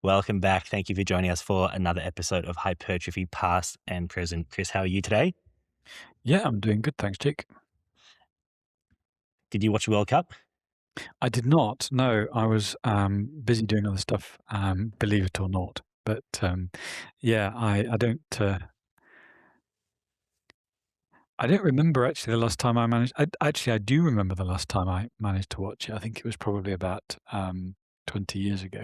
Welcome back. Thank you for joining us for another episode of Hypertrophy Past and Present. Chris, how are you today? Yeah, I'm doing good, thanks, Jake. Did you watch the World Cup? I did not. No, I was busy doing other stuff, believe it or not. But yeah, I don't remember actually the last time I managed. I do remember the last time I managed to watch it. I think it was probably about 20 years ago.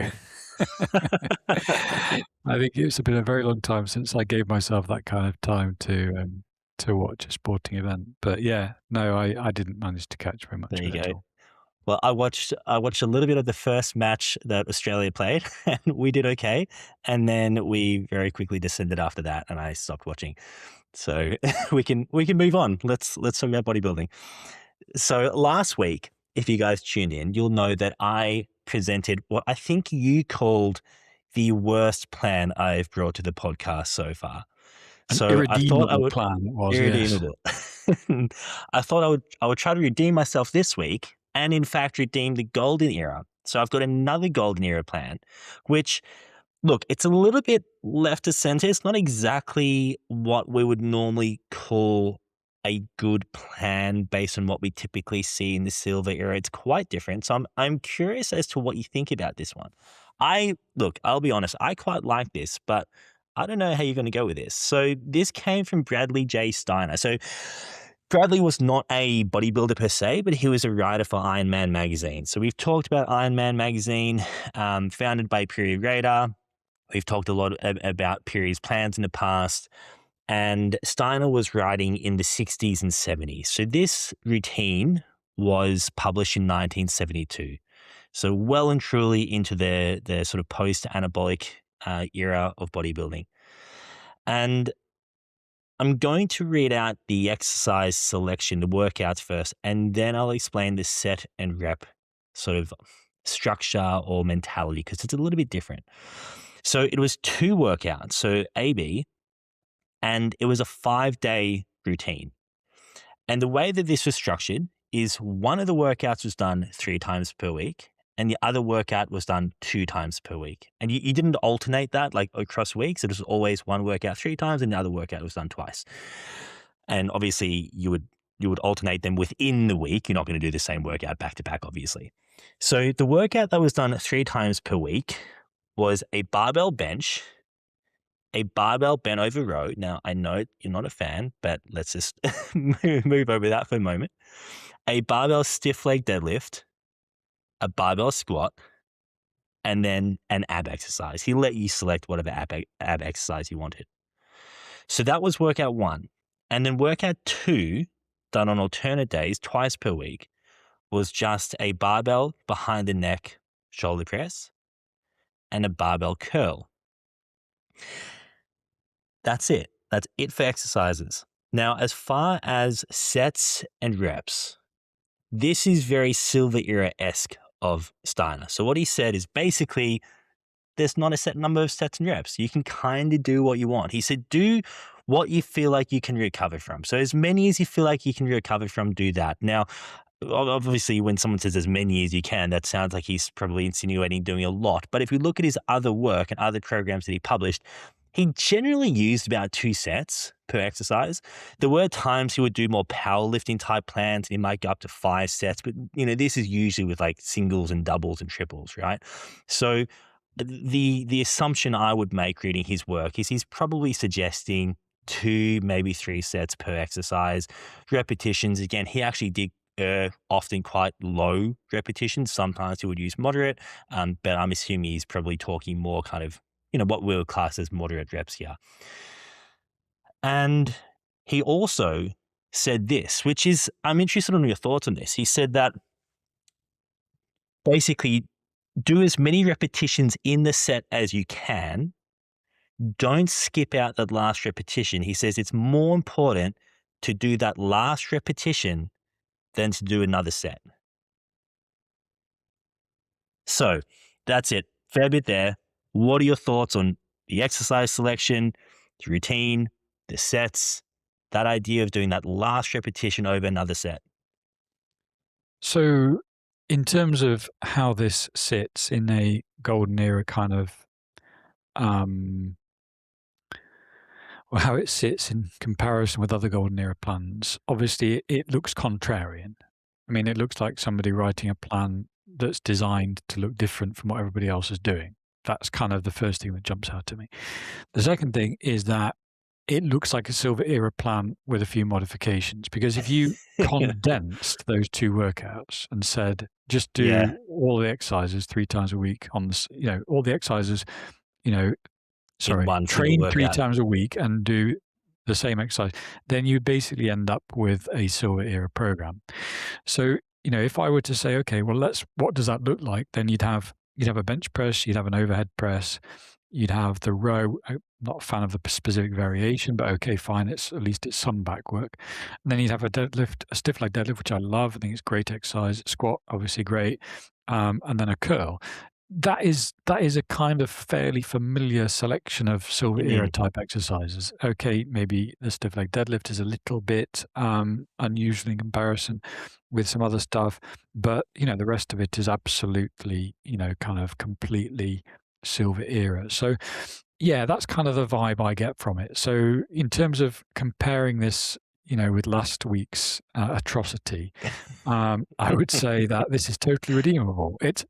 I think it's been a very long time since I gave myself that kind of time to watch a sporting event. But yeah, no, I didn't manage to catch very much There of you it at go. all. Well, I watched a little bit of the first match that Australia played, and we did okay. And then we very quickly descended after that, and I stopped watching. So we can move on. Let's talk about bodybuilding. So last week, if you guys tuned in, you'll know that I presented what I think you called the worst plan I've brought to the podcast so far. An So I thought I irredeemable would plan it was, yes. irredeemable. I thought I would try to redeem myself this week and in fact redeem the golden era. So I've got another golden era plan, which look, it's a little bit left of center. It's not exactly what we would normally call a good plan based on what we typically see in the silver era. It's quite different. So I'm curious as to what you think about this one. I'll be honest, I quite like this, but I don't know how you're going to go with this. So this came from Bradley J. Steiner. So Bradley was not a bodybuilder per se, but he was a writer for Iron Man magazine. So we've talked about Iron Man magazine, founded by Piri Radar. We've talked a lot about Piri's plans in the past, and Steiner was writing in the 60s and 70s. So this routine was published in 1972. So well and truly into the sort of post-anabolic era of bodybuilding. And I'm going to read out the exercise selection, the workouts first, and then I'll explain the set and rep sort of structure or mentality because it's a little bit different. So it was 2 workouts, so AB, and it was a 5-day routine. And the way that this was structured is one of the workouts was done 3 times per week and the other workout was done 2 times per week. And you didn't alternate that like across weeks. It was always one workout 3 times and the other workout was done twice. And obviously you would alternate them within the week. You're not going to do the same workout back to back, obviously. So the workout that was done 3 times per week was a barbell bench, a barbell bent over row. Now, I know you're not a fan, but let's just move over that for a moment. A barbell stiff leg deadlift, a barbell squat, and then an ab exercise. He let you select whatever ab exercise you wanted. So that was workout 1. And then workout 2, done on alternate days, twice per week, was just a barbell behind the neck shoulder press and a barbell curl. That's it. That's it for exercises. Now, as far as sets and reps, this is very silver era-esque of Steiner. So what he said is basically there's not a set number of sets and reps. You can kind of do what you want. He said, do what you feel like you can recover from. So as many as you feel like you can recover from, do that. Now, obviously, when someone says as many as you can, that sounds like he's probably insinuating doing a lot. But if we look at his other work and other programs that he published, he generally used about 2 sets per exercise. There were times he would do more powerlifting type plans and he might go up to 5 sets, but this is usually with like singles and doubles and triples, right? So the assumption I would make reading his work is he's probably suggesting 2, maybe 3 sets per exercise. Repetitions, again, he actually did often quite low repetitions. Sometimes he would use moderate, but I'm assuming he's probably talking more kind of what we would class as moderate reps here. And he also said this, which is, I'm interested in your thoughts on this. He said that basically do as many repetitions in the set as you can. Don't skip out that last repetition. He says it's more important to do that last repetition than to do another set. So that's it. Fair bit there. What are your thoughts on the exercise selection, the routine, the sets, that idea of doing that last repetition over another set? So in terms of how this sits in a golden era kind of or how it sits in comparison with other golden era plans, obviously it looks contrarian. I mean, it looks like somebody writing a plan that's designed to look different from what everybody else is doing. That's kind of the first thing that jumps out to me. The second thing is that it looks like a silver era plan with a few modifications, because if you condensed those two workouts and said, just Yeah, do all the exercises 3 times a week on this, all the exercises, you know, in one single train three workout. times a week and do the same exercise, then you basically end up with a silver era program. So, if I were to say, okay, well, what does that look like? Then you'd have a bench press, you'd have an overhead press, you'd have the row. I'm not a fan of the specific variation, but okay, fine. At least it's some back work. And then you'd have a deadlift, a stiff leg deadlift, which I love. I think it's great exercise. Squat, obviously great. And then a curl. That is a kind of fairly familiar selection of silver era Mm, type exercises. Okay, maybe the stiff leg deadlift is a little bit unusual in comparison with some other stuff, but the rest of it is absolutely kind of completely silver era. So yeah, that's kind of the vibe I get from it. So in terms of comparing this, with last week's atrocity, I would say that this is totally redeemable. It's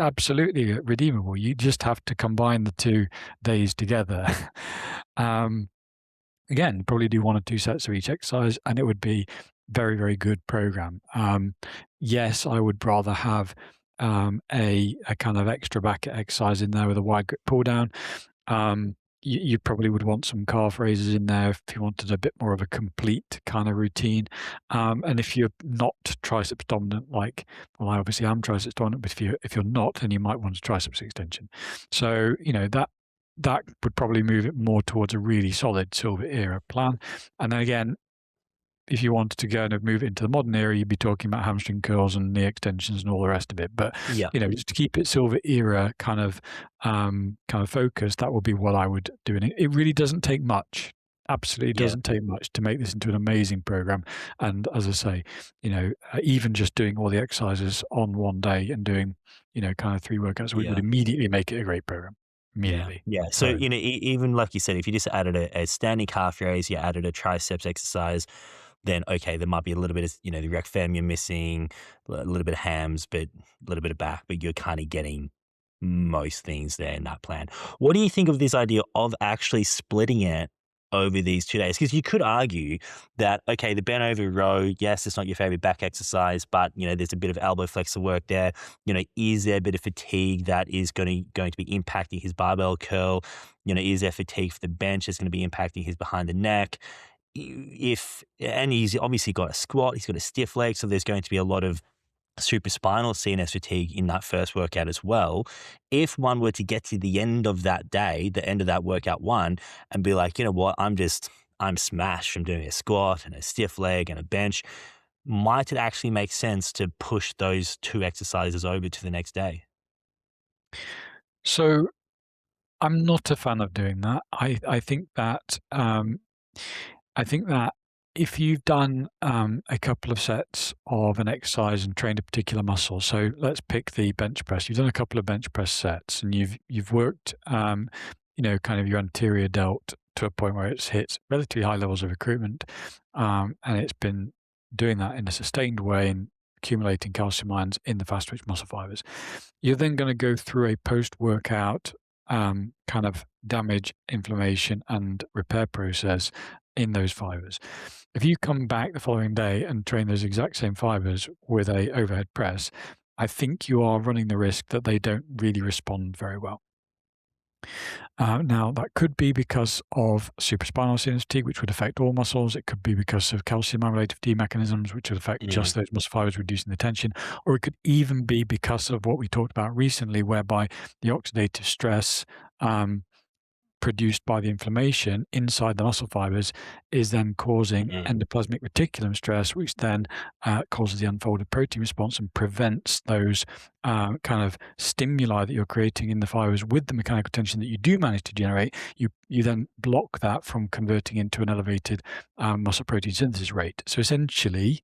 absolutely redeemable. You just have to combine the 2 days together. um, Again, probably do 1 or 2 sets of each exercise, and it would be very, very good program. Yes, I would rather have a kind of extra back exercise in there with a wide grip pull down. You probably would want some calf raises in there if you wanted a bit more of a complete kind of routine. And if you're not triceps dominant, well, I obviously am triceps dominant, but if you're not, then you might want a triceps extension. So that would probably move it more towards a really solid silver era plan. And then again, if you wanted to go and move it into the modern era, you'd be talking about hamstring curls and knee extensions and all the rest of it. But yeah, just to keep it silver era kind of focus, that would be what I would do. And it really doesn't take much. Absolutely yeah, doesn't take much to make this into an amazing program. And as I say, even just doing all the exercises on one day and doing, kind of 3 workouts a week would yeah. immediately make it a great program. Yeah, Immediately. yeah. So, So even like you said, if you just added a standing calf raise, you added a triceps exercise, then okay, there might be a little bit of, the rec fem you're missing, a little bit of hams, but a little bit of back, but you're kind of getting most things there in that plan. What do you think of this idea of actually splitting it over these 2 days? Because you could argue that, okay, the bent over row, yes, it's not your favorite back exercise, but, there's a bit of elbow flexor work there. Is there a bit of fatigue that is going to be impacting his barbell curl? Is there fatigue for the bench that's going to be impacting his behind the neck? And he's obviously got a squat, he's got a stiff leg, so there's going to be a lot of supraspinal CNS fatigue in that first workout as well. If one were to get to the end of that day, the end of that workout one, and be like, you know what, I'm smashed from doing a squat and a stiff leg and a bench, might it actually make sense to push those 2 exercises over to the next day? so I'm not a fan of doing that. I think that if you've done a couple of sets of an exercise and trained a particular muscle, so let's pick the bench press. You've done a couple of bench press sets, and you've worked, kind of your anterior delt to a point where it's hit relatively high levels of recruitment, and it's been doing that in a sustained way and accumulating calcium ions in the fast twitch muscle fibers. You're then going to go through a post-workout kind of damage, inflammation, and repair process in those fibers. If you come back the following day and train those exact same fibers with a overhead press, I think you are running the risk that they don't really respond very well. Now, that could be because of supraspinal CNS fatigue, which would affect all muscles. It could be because of calcium-related fatigue mechanisms, which would affect Mm, just those muscle fibers, reducing the tension. Or it could even be because of what we talked about recently, whereby the oxidative stress produced by the inflammation inside the muscle fibers is then causing mm, endoplasmic reticulum stress, which then causes the unfolded protein response and prevents those kind of stimuli that you're creating in the fibers with the mechanical tension that you do manage to generate. You then block that from converting into an elevated muscle protein synthesis rate. So essentially,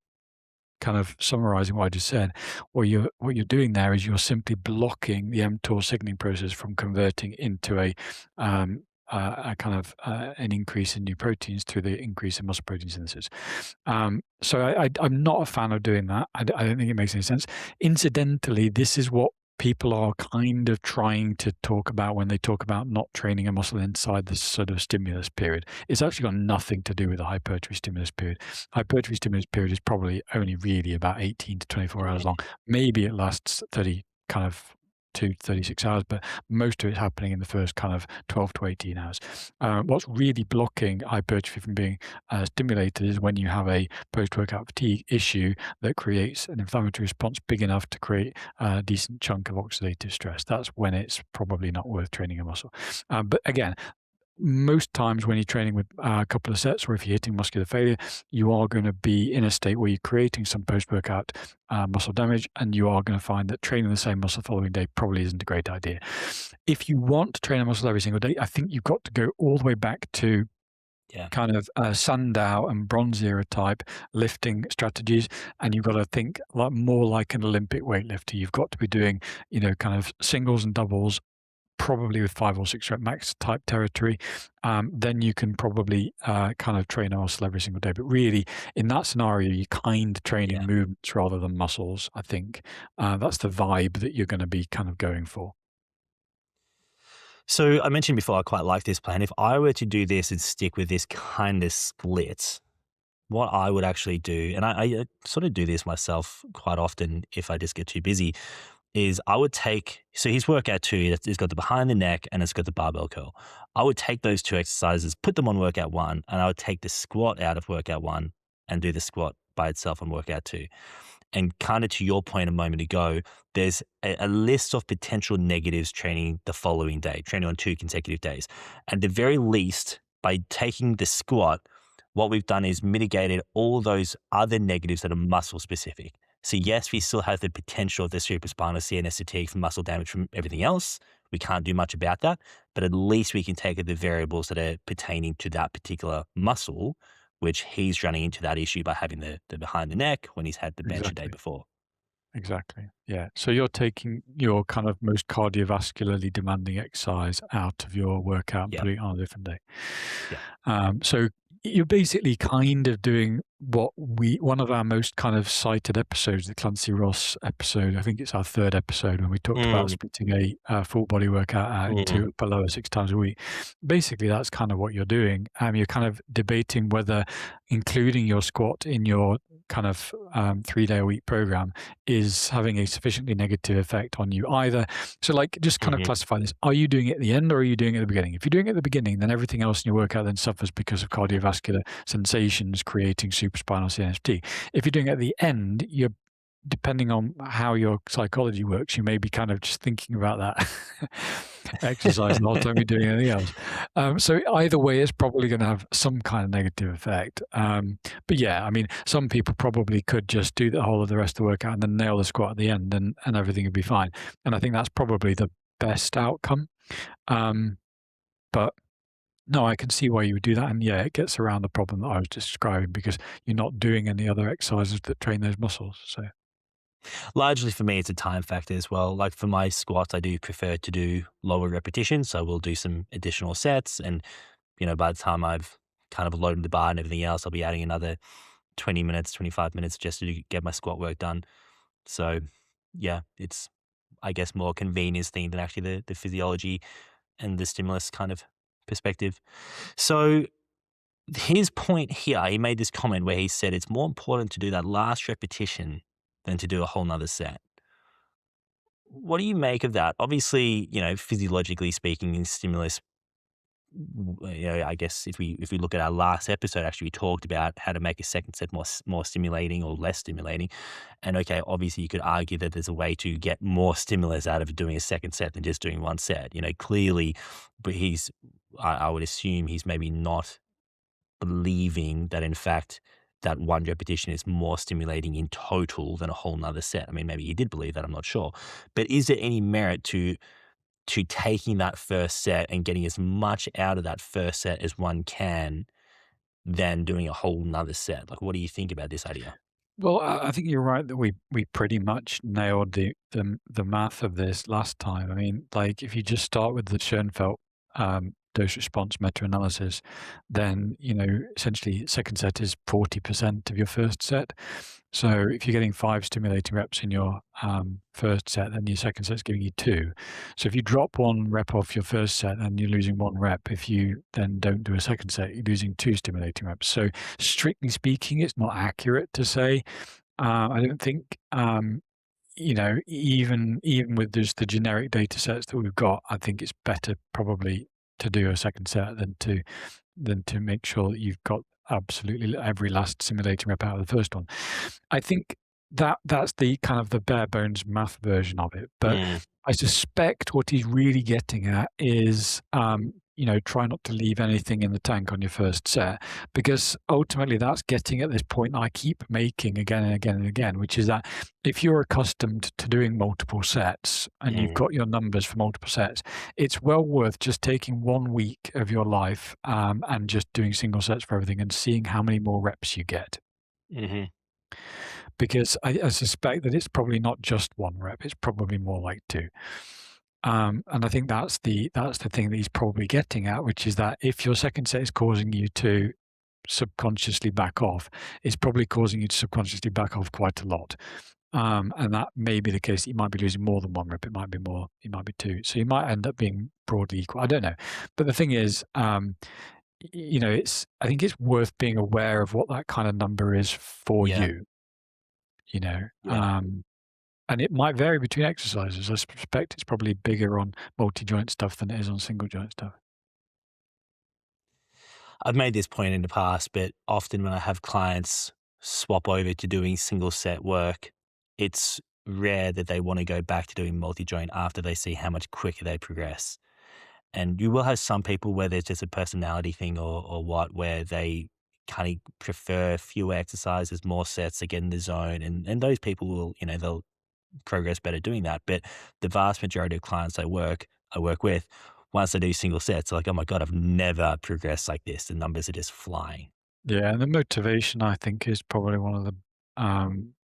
kind of summarizing what I just said, what you're doing there is you're simply blocking the mTOR signaling process from converting into a kind of an increase in new proteins through the increase in muscle protein synthesis. I'm not a fan of doing that. I don't think it makes any sense. Incidentally, this is what people are kind of trying to talk about when they talk about not training a muscle inside this sort of stimulus period. It's actually got nothing to do with the hypertrophy stimulus period. Hypertrophy stimulus period is probably only really about 18 to 24 hours long. Maybe it lasts 30 kind of to 36 hours, but most of it's happening in the first kind of 12 to 18 hours. What's really blocking hypertrophy from being stimulated is when you have a post-workout fatigue issue that creates an inflammatory response big enough to create a decent chunk of oxidative stress. That's when it's probably not worth training a muscle. But again, most times when you're training with a couple of sets, or if you're hitting muscular failure, you are going to be in a state where you're creating some post-workout muscle damage, and you are going to find that training the same muscle the following day probably isn't a great idea. If you want to train a muscle every single day, I think you've got to go all the way back to kind of Sandow and Bronze era type lifting strategies, and you've got to think more like an Olympic weightlifter. You've got to be doing, kind of singles and doubles, probably with 5 or 6 rep max type territory. Then you can probably kind of train a muscle every single day. But really, in that scenario, you're kind of training movements rather than muscles, I think. That's the vibe that you're going to be kind of going for. So I mentioned before, I quite like this plan. If I were to do this and stick with this kind of split, what I would actually do, and I sort of do this myself quite often if I just get too busy, is I would take, so his workout 2, it's got the behind the neck and it's got the barbell curl. I would take those 2 exercises, put them on workout 1, and I would take the squat out of workout 1 and do the squat by itself on workout 2. And kind of to your point a moment ago, there's a list of potential negatives training the following day, training on 2 consecutive days. At the very least, by taking the squat, what we've done is mitigated all those other negatives that are muscle specific. So yes, we still have the potential of the cerebrospinal CNS fatigue from muscle damage from everything else. We can't do much about that, but at least we can take the variables that are pertaining to that particular muscle, which he's running into that issue by having the behind the neck when he's had the bench a day before. Exactly. Yeah. So you're taking your kind of most cardiovascularly demanding exercise out of your workout and putting it on a different day. So you're basically kind of doing what one of our most kind of cited episodes, the Clancy Ross episode, I think it's our 3rd episode, when we talked about splitting a full body workout out into below 6 times a week. Basically, that's kind of what you're doing. You're kind of debating whether including your squat in your kind of 3-day-a-week program is having a sufficiently negative effect on you either. So like, just kind of classify this. Are you doing it at the end, or are you doing it at the beginning? If you're doing it at the beginning, then everything else in your workout then suffers because of cardiovascular sensations creating supraspinal CNST. If you're doing it at the end, you're, depending on how your psychology works, you may be kind of just thinking about that exercise the whole time you're doing anything else. So either way, it's probably going to have some kind of negative effect. But yeah, I mean, some people probably could just do the whole of the rest of the workout and then nail the squat at the end, and everything would be fine. And I think that's probably the best outcome. But no, I can see why you would do that. And yeah, it gets around the problem that I was describing, because you're not doing any other exercises that train those muscles. So Largely for me, it's a time factor as well. Like for my squats, I do prefer to do lower repetitions. So we'll do some additional sets. And, by the time I've kind of loaded the bar and everything else, I'll be adding another 20 minutes, 25 minutes just to get my squat work done. So yeah, it's, I guess, more convenience thing than actually the physiology and the stimulus kind of perspective. So his point here, he made this comment where he said it's more important to do that last repetition than to do a whole nother set. What do you make of that? Obviously, physiologically speaking, in stimulus, I guess if we look at our last episode, actually, we talked about how to make a second set more stimulating or less stimulating. And okay, obviously, you could argue that there's a way to get more stimulus out of doing a second set than just doing one set. Clearly, but I would assume he's maybe not believing that in fact that one repetition is more stimulating in total than a whole nother set. I mean, maybe he did believe that, I'm not sure. But is there any merit to taking that first set and getting as much out of that first set as one can than doing a whole nother set? Like, what do you think about this idea? Well, I think you're right that we pretty much nailed the math of this last time. I mean, like if you just start with the Schoenfeld dose response meta-analysis, then essentially second set is 40% of your first set. So if you're getting 5 stimulating reps in your first set, then your second set is giving you 2. So if you drop 1 rep off your first set, then you're losing 1 rep. If you then don't do a second set, you're losing 2 stimulating reps. So strictly speaking, it's not accurate to say. I don't think, even with just the generic data sets that we've got, I think it's better probably to do a second set than to make sure that you've got absolutely every last simulating rep out of the first one. I think that's the kind of the bare bones math version of it. But Mm, I suspect what he's really getting at is, try not to leave anything in the tank on your first set, because ultimately that's getting at this point I keep making again and again and again, which is that if you're accustomed to doing multiple sets and you've mm, got your numbers for multiple sets, it's well worth just taking 1 week of your life and just doing single sets for everything and seeing how many more reps you get. mhm. Because I suspect that it's probably not just 1 rep; it's probably more like 2. And I think that's the thing that he's probably getting at, which is that if your second set is causing you to subconsciously back off, it's probably causing you to subconsciously back off quite a lot. And that may be the case that you might be losing more than 1 rep. It might be more, it might be 2. So you might end up being broadly equal. I don't know. But the thing is, I think it's worth being aware of what that kind of number is for Yeah, you, you know. yeah. Um, and it might vary between exercises. I suspect it's probably bigger on multi-joint stuff than it is on single joint stuff. I've made this point in the past, but often when I have clients swap over to doing single set work, it's rare that they want to go back to doing multi joint after they see how much quicker they progress. And you will have some people where there's just a personality thing or what, where they kind of prefer fewer exercises, more sets to get in the zone. And those people will, they'll progress better doing that. But the vast majority of clients I work with, once they do single sets, they're like, oh my God, I've never progressed like this. The numbers are just flying. Yeah, and the motivation I think is probably one of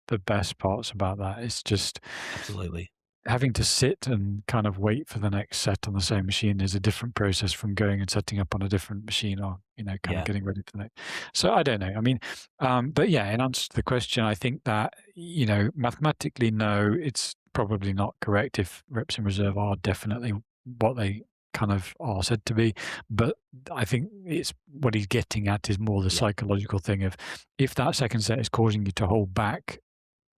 the best parts about that. It's just Absolutely. having to sit and kind of wait for the next set on the same machine is a different process from going and setting up on a different machine or, kind of Yeah. getting ready for the next. So I don't know. I mean, but yeah, in answer to the question, I think that, mathematically, no, it's probably not correct if reps in reserve are definitely what they kind of are said to be. But I think it's what he's getting at is more the Yeah. psychological thing of if that second set is causing you to hold back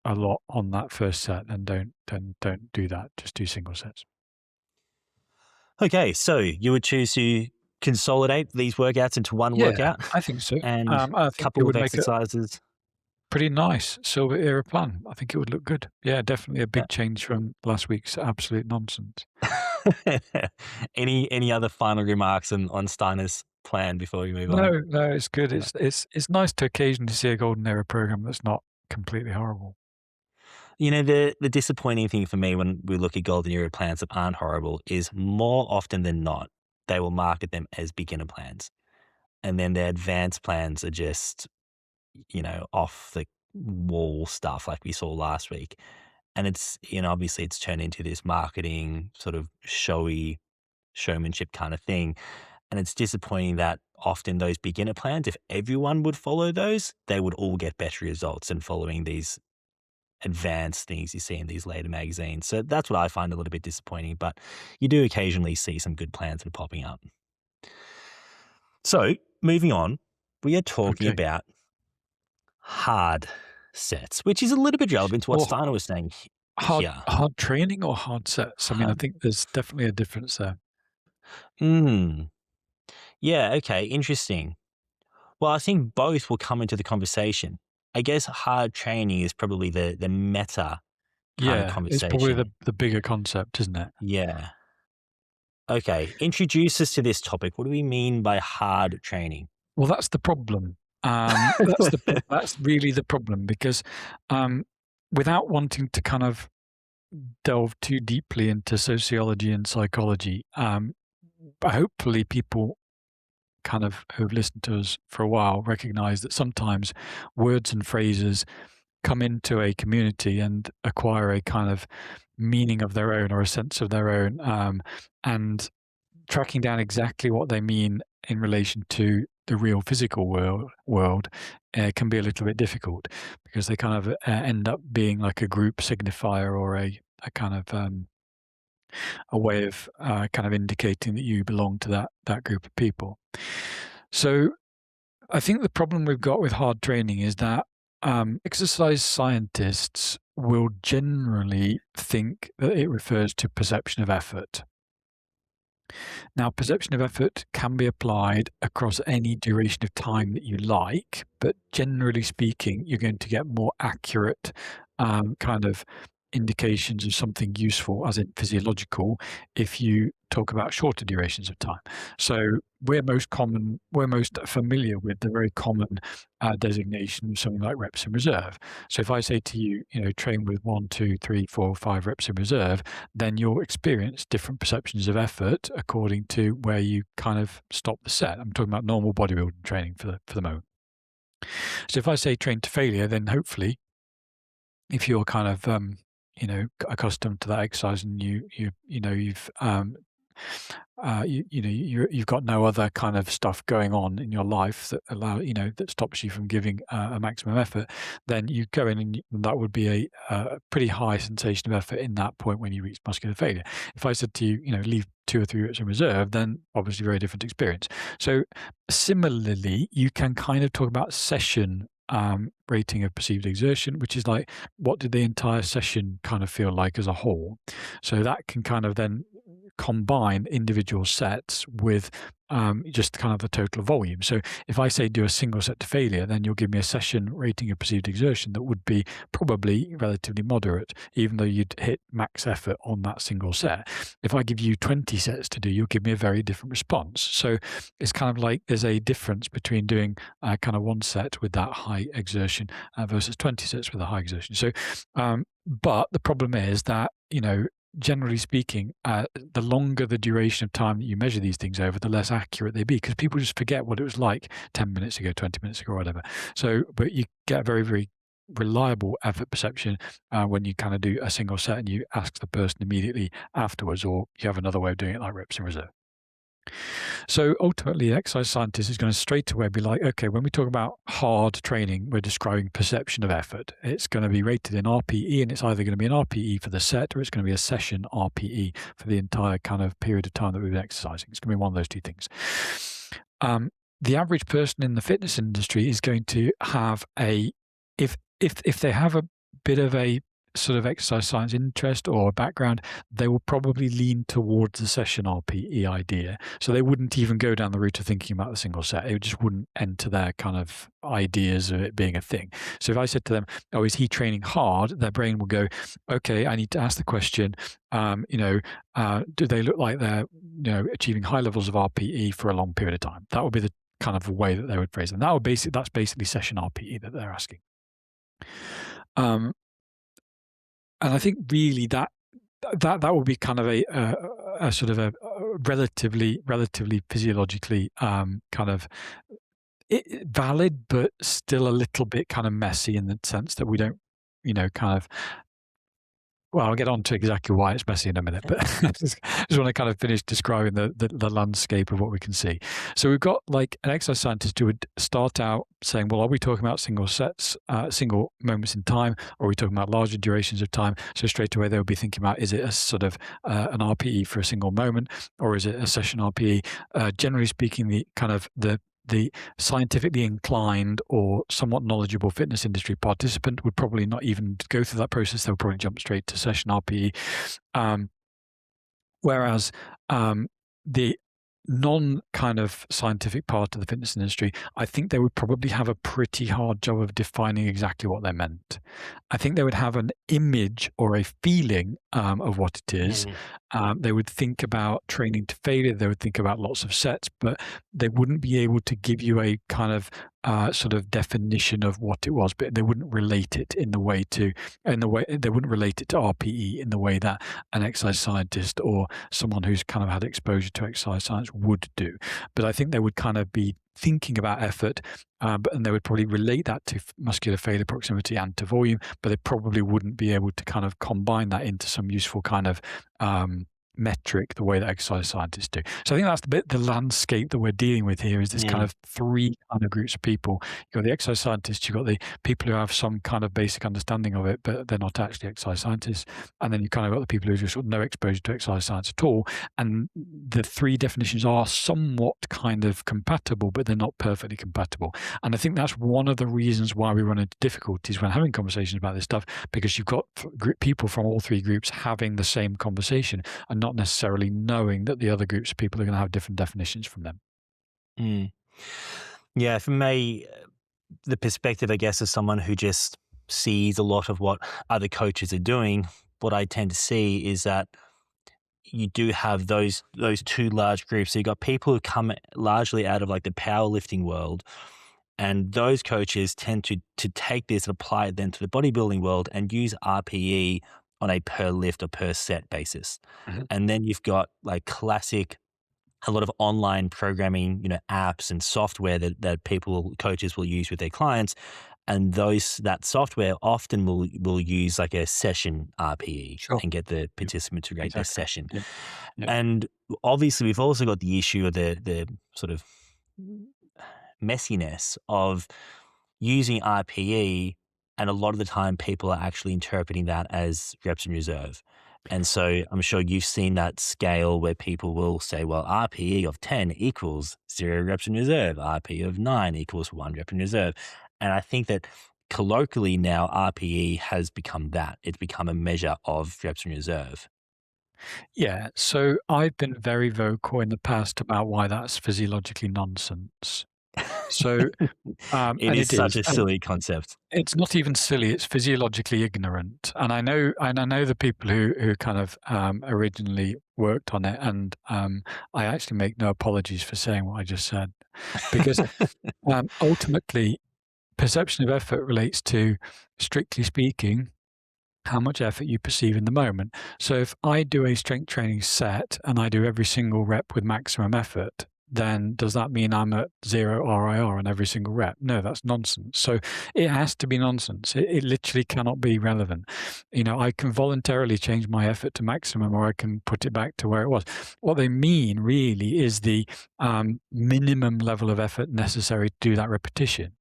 a lot on that first set, then don't do that. Just do single sets. Okay. So you would choose to consolidate these workouts into one Yeah, workout I think so. and I think it couple of would make a exercises. pretty nice silver era plan. I think it would look good. Yeah, definitely a Yeah. big change from last week's absolute nonsense. Any other final remarks on Steiner's plan before we move on? No, no, it's good. It's nice to occasionally see a golden era program that's not completely horrible. The disappointing thing for me when we look at golden era plans that aren't horrible is more often than not, they will market them as beginner plans. And then their advanced plans are just, off the wall stuff like we saw last week. And it's, obviously it's turned into this marketing sort of showy showmanship kind of thing. And it's disappointing that often those beginner plans, if everyone would follow those, they would all get better results than following these advanced things you see in these later magazines. So that's what I find a little bit disappointing, but you do occasionally see some good plans that are popping up. So moving on, we are talking Okay. about hard sets, which is a little bit relevant to what Or Steiner was saying hard here. hard training or hard sets. I mean, I Hard. think there's definitely a difference there. Mm, yeah, okay, interesting. Well, I think both will come into the conversation. I guess hard training is probably the meta kind of Yeah, it's probably the conversation. the bigger concept, isn't it? Yeah. Okay. Introduce us to this topic. What do we mean by hard training? Well, that's the problem. That's really the problem because, um, without wanting to kind of delve too deeply into sociology and psychology, but hopefully people kind of who've listened to us for a while recognize that sometimes words and phrases come into a community and acquire a kind of meaning of their own or a sense of their own, and tracking down exactly what they mean in relation to the real physical world can be a little bit difficult, because they kind of end up being like a group signifier, or a kind of a way of kind of indicating that you belong to that group of people. So I think the problem we've got with hard training is that exercise scientists will generally think that it refers to perception of effort. Now, perception of effort can be applied across any duration of time that you like, but generally speaking, you're going to get more accurate kind of indications of something useful, as in physiological, if you talk about shorter durations of time. So we're most familiar with the very common designation of something like reps in reserve. So if I say to you, train with 1, 2, 3, 4, 5 reps in reserve, then you'll experience different perceptions of effort according to where you kind of stop the set. I'm talking about normal bodybuilding training for the moment. So if I say train to failure, then hopefully, if you're kind of accustomed to that exercise, and you've got no other kind of stuff going on in your life that that stops you from giving a maximum effort, then you go in and that would be a pretty high sensation of effort in that point when you reach muscular failure. If I said to you, leave 2 or 3 reps in reserve, then obviously very different experience. So similarly, you can kind of talk about session rating of perceived exertion, which is like, what did the entire session kind of feel like as a whole? So that can kind of then combine individual sets with just kind of the total volume. So if I say do a single set to failure, then you'll give me a session rating of perceived exertion that would be probably relatively moderate, even though you'd hit max effort on that single set. If I give you 20 sets to do, you'll give me a very different response. So it's kind of like there's a difference between doing kind of 1 set with that high exertion versus 20 sets with a high exertion. So, but the problem is that, generally speaking, the longer the duration of time that you measure these things over, the less accurate they be, because people just forget what it was like 10 minutes ago, 20 minutes ago, or whatever. So, but you get a very, very reliable effort perception when you kind of do a single set and you ask the person immediately afterwards, or you have another way of doing it like reps in reserve. So ultimately, the exercise scientist is going to straight away be like, okay, when we talk about hard training, we're describing perception of effort. It's going to be rated in RPE, and it's either going to be an RPE for the set, or it's going to be a session RPE for the entire kind of period of time that we've been exercising. It's going to be one of those two things. The average person in the fitness industry is going to have if they have a bit of a sort of exercise science interest or background, they will probably lean towards the session RPE idea. So they wouldn't even go down the route of thinking about the single set. It just wouldn't enter their kind of ideas of it being a thing. So if I said to them, oh, is he training hard? Their brain will go, okay, I need to ask the question, do they look like they're, achieving high levels of RPE for a long period of time? That would be the kind of way that they would phrase it. And that's basically session RPE that they're asking. And I think really that would be kind of a sort of a relatively physiologically kind of valid, but still a little bit kind of messy in the sense that we don't, kind of. Well, I'll get on to exactly why it's messy in a minute, but I just want to kind of finish describing the landscape of what we can see. So we've got like an exercise scientist who would start out saying, well, are we talking about single sets, single moments in time, or are we talking about larger durations of time? So straight away they would be thinking about, is it a sort of an RPE for a single moment, or is it a session RPE? Generally speaking, the scientifically inclined or somewhat knowledgeable fitness industry participant would probably not even go through that process. They would probably jump straight to session RPE. Whereas the non kind of scientific part of the fitness industry, I think they would probably have a pretty hard job of defining exactly what they meant. I think they would have an image or a feeling of what it is. They would think about training to failure. They would think about lots of sets, but they wouldn't be able to give you a kind of sort of definition of what it was, but they wouldn't relate it they wouldn't relate it to RPE in the way that an exercise scientist or someone who's kind of had exposure to exercise science would do. But I think they would kind of be thinking about effort, and they would probably relate that to muscular failure proximity and to volume, but they probably wouldn't be able to kind of combine that into some useful kind of metric the way that exercise scientists do. So I think that's the landscape that we're dealing with here, is this kind Mm. of three kind of groups of people. You've got the exercise scientists, you've got the people who have some kind of basic understanding of it, but they're not actually exercise scientists. And then you kind of got the people who just got no exposure to exercise science at all. And the three definitions are somewhat kind of compatible, but they're not perfectly compatible. And I think that's one of the reasons why we run into difficulties when having conversations about this stuff, because you've got people from all three groups having the same conversation and not necessarily knowing that the other groups of people are going to have different definitions from them. Mm. Yeah, from the perspective, I guess, of someone who just sees a lot of what other coaches are doing, what I tend to see is that you do have those two large groups. So you got people who come largely out of like the powerlifting world, and those coaches tend to take this and apply it then to the bodybuilding world and use RPE on a per lift or per set basis. Mhm. And then you've got like classic, a lot of online programming, apps and software that coaches will use with their clients. And that software often will use like a session RPE Sure. and get the Yep. participant to rate their Exactly. session. Yep. Yep. And obviously, we've also got the issue of the sort of messiness of using RPE, and a lot of the time people are actually interpreting that as reps in reserve. And so I'm sure you've seen that scale where people will say, well, RPE of 10 equals 0 reps in reserve, RPE of 9 equals 1 rep in reserve. And I think that colloquially now RPE has become that. It's become a measure of reps in reserve. Yeah. So I've been very vocal in the past about why that's physiologically nonsense. So, It and is it such is. a silly concept. It's not even silly, it's physiologically ignorant. And I know the people who kind of originally worked on it, and I actually make no apologies for saying what I just said, because ultimately perception of effort relates to, strictly speaking, how much effort you perceive in the moment. So if I do a strength training set and I do every single rep with maximum effort, then does that mean I'm at 0 RIR on every single rep? No, that's nonsense. So it has to be nonsense. It literally cannot be relevant. I can voluntarily change my effort to maximum, or I can put it back to where it was. What they mean really is the minimum level of effort necessary to do that repetition.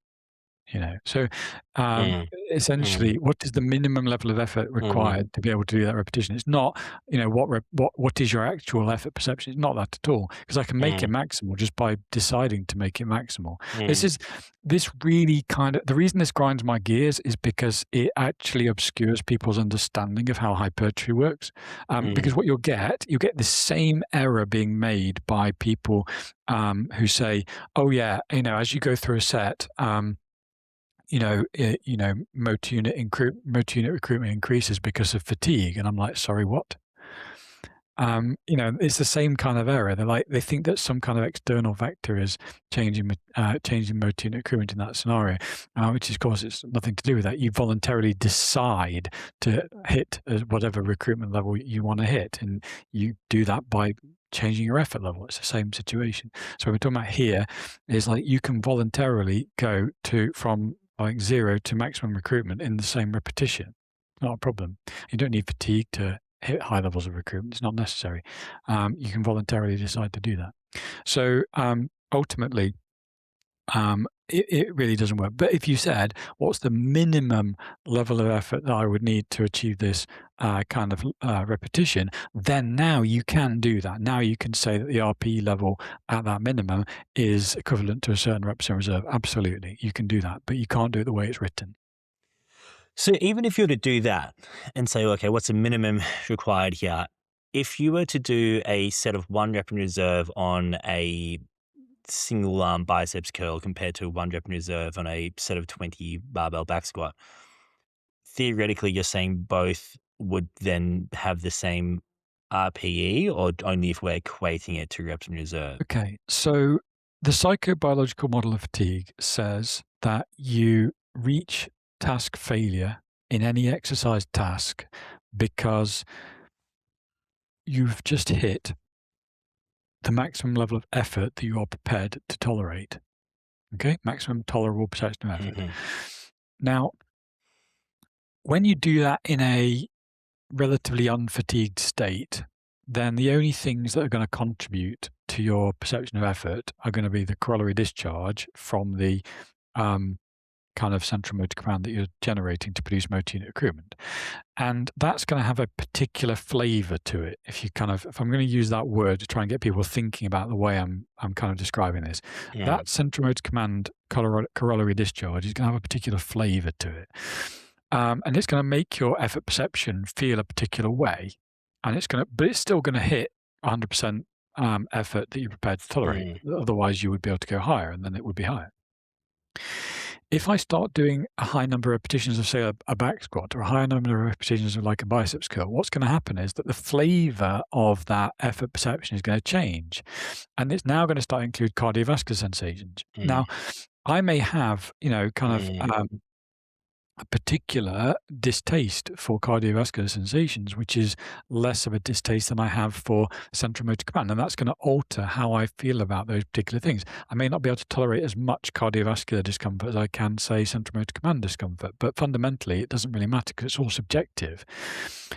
So Mm, mm, essentially, what is the minimum level of effort mm, required to be able to do that repetition? It's not, what is your actual effort perception? It's not that at all, because I can make it mm, maximal just by deciding to make it maximal. This mm, is this really kind of the reason this grinds my gears is because it actually obscures people's understanding of how hypertrophy works. Because mm, what you get the same error being made by people who say, "Oh yeah, as you go through a set." Motor unit recruitment increases because of fatigue. And I'm like, sorry, what? It's the same kind of error. They think that some kind of external vector is changing motor unit recruitment in that scenario, which of course it's nothing to do with that. You voluntarily decide to hit whatever recruitment level you want to hit, and you do that by changing your effort level. It's the same situation. So what we're talking about here is like you can voluntarily go from like 0 to maximum recruitment in the same repetition. Not a problem. You don't need fatigue to hit high levels of recruitment. It's not necessary. You can voluntarily decide to do that. So ultimately, it really doesn't work. But if you said, what's the minimum level of effort that I would need to achieve this kind of repetition, then now you can do that. Now you can say that the RPE level at that minimum is equivalent to a certain reps in reserve. Absolutely, you can do that, but you can't do it the way it's written. So even if you were to do that and say, okay, what's the minimum required here? If you were to do a set of 1 rep in reserve on a single arm biceps curl compared to 1 rep in reserve on a set of 20 barbell back squat, theoretically you're saying both would then have the same RPE, or only if we're equating it to reps in reserve? Okay, so the psychobiological model of fatigue says that you reach task failure in any exercise task because you've just hit the maximum level of effort that you are prepared to tolerate. Okay, maximum tolerable perception of effort. Mm-hmm. Now, when you do that in a relatively unfatigued state, then the only things that are going to contribute to your perception of effort are going to be the corollary discharge from the um, kind of central motor command that you're generating to produce motor unit accruement. And that's going to have a particular flavor to it. If I'm going to use that word to try and get people thinking about the way I'm kind of describing this, Mm. that central motor command corollary discharge is going to have a particular flavor to it. And it's going to make your effort perception feel a particular way. And but it's still going to hit 100% effort that you're prepared to tolerate. Mm. Otherwise, you would be able to go higher, and then it would be higher. If I start doing a high number of repetitions of, say, a back squat or a higher number of repetitions of like a biceps curl, what's going to happen is that the flavor of that effort perception is going to change. And it's now going to start to include cardiovascular sensations. Mm. Now, I may have, Mm. a particular distaste for cardiovascular sensations, which is less of a distaste than I have for central motor command. And that's going to alter how I feel about those particular things. I may not be able to tolerate as much cardiovascular discomfort as I can, say, central motor command discomfort. But fundamentally, it doesn't really matter because it's all subjective.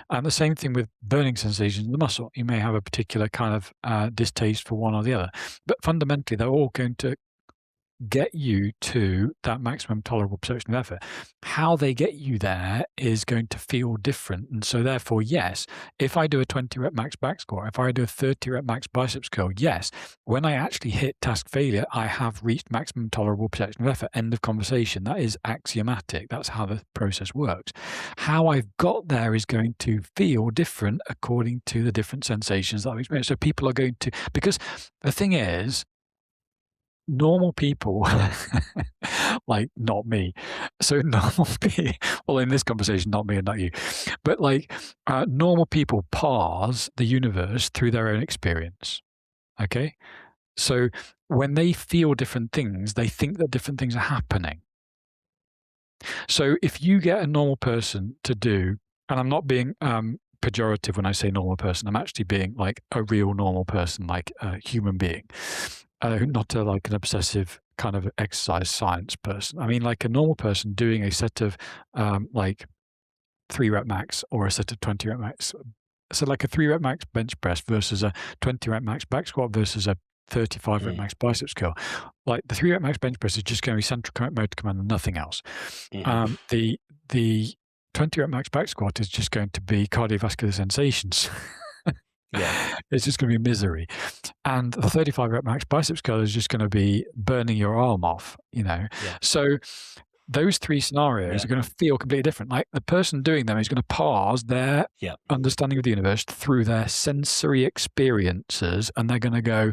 And the same thing with burning sensations in the muscle. You may have a particular kind of distaste for one or the other. But fundamentally, they're all going to get you to that maximum tolerable perception of effort. How they get you there is going to feel different. And so therefore, yes, if I do a 20 rep max back squat, if I do a 30 rep max biceps curl, yes, when I actually hit task failure, I have reached maximum tolerable perception of effort. End of conversation. That is axiomatic. That's how the process works. How I've got there is going to feel different according to the different sensations that I've experienced. So people are going to, because the thing is, normal people, like not me. So normal people, well, in this conversation, not me and not you, but like normal people parse the universe through their own experience. Okay. So when they feel different things, they think that different things are happening. So if you get a normal person to do, and I'm not being pejorative when I say normal person, I'm actually being like a real normal person, like a human being. Not like an obsessive kind of exercise science person. I mean, like a normal person doing a set of like 3 rep max or a set of 20 rep max. So like a 3 rep max bench press versus a 20 rep max back squat versus a 35 rep max biceps curl. Like the 3 rep max bench press is just going to be central motor command and nothing else. Mm-hmm. The 20 rep max back squat is just going to be cardiovascular sensations. Yeah. It's just going to be misery. And the 35 rep max biceps curl is just going to be burning your arm off, Yeah. So those three scenarios are going to feel completely different. Like the person doing them is going to parse their understanding of the universe through their sensory experiences. And they're going to go,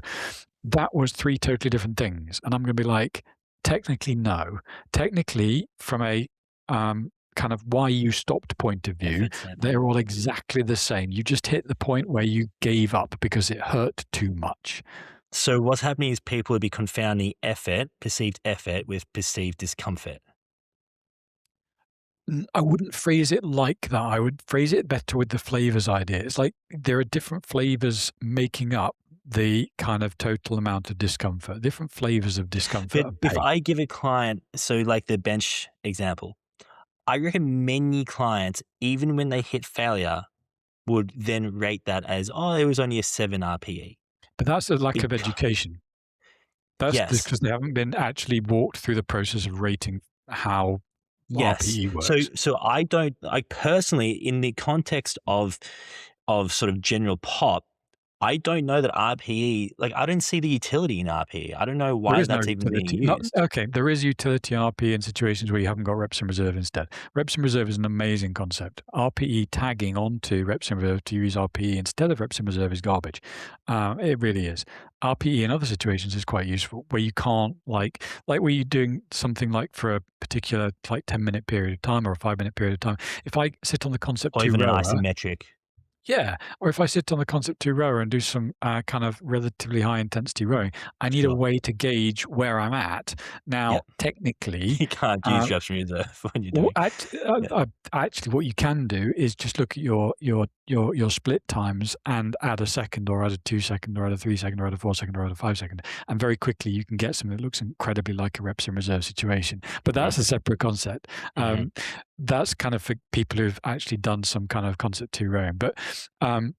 that was 3 totally different things. And I'm going to be like, technically, no. Technically, from a kind of why you stopped point of view, they're all exactly the same. You just hit the point where you gave up because it hurt too much. So what's happening is people would be confounding perceived effort with perceived discomfort. I wouldn't phrase it like that. I would phrase it better with the flavors idea. It's like there are different flavors making up the kind of total amount of discomfort, different flavors of discomfort. But if I give a client, so like the bench example, I reckon many clients, even when they hit failure, would then rate that as, oh, it was only a 7 RPE. But that's a lack of education. That's because they haven't been actually walked through the process of rating how RPE works. So I personally, in the context of sort of general pop, I don't know that RPE, like I don't see the utility in RPE. I don't know why that's even being used. Okay, there is utility in RPE in situations where you haven't got reps in reserve instead. Reps in reserve is an amazing concept. RPE tagging onto reps in reserve to use RPE instead of reps in reserve is garbage. It really is. RPE in other situations is quite useful where you can't like where you're doing something like for a particular like 10-minute period of time or a 5-minute period of time. If I sit on the concept or even an isometric. Yeah, or if I sit on the Concept 2 rower and do some, kind of relatively high intensity rowing, I need a Sure. way to gauge where I'm at. Now, Yep. technically, You can't use uh, reps from reserve when you're w doing. Yeah. actually, what you can do is just look at your split times and add a second or add a 2-second or add a 3-second or add a 4-second or add a 5-second, and very quickly you can get something that looks incredibly like a reps in reserve situation. But that's a Mhm. separate concept. Mhm. That's kind of for people who've actually done some kind of Concept 2 rowing. But, um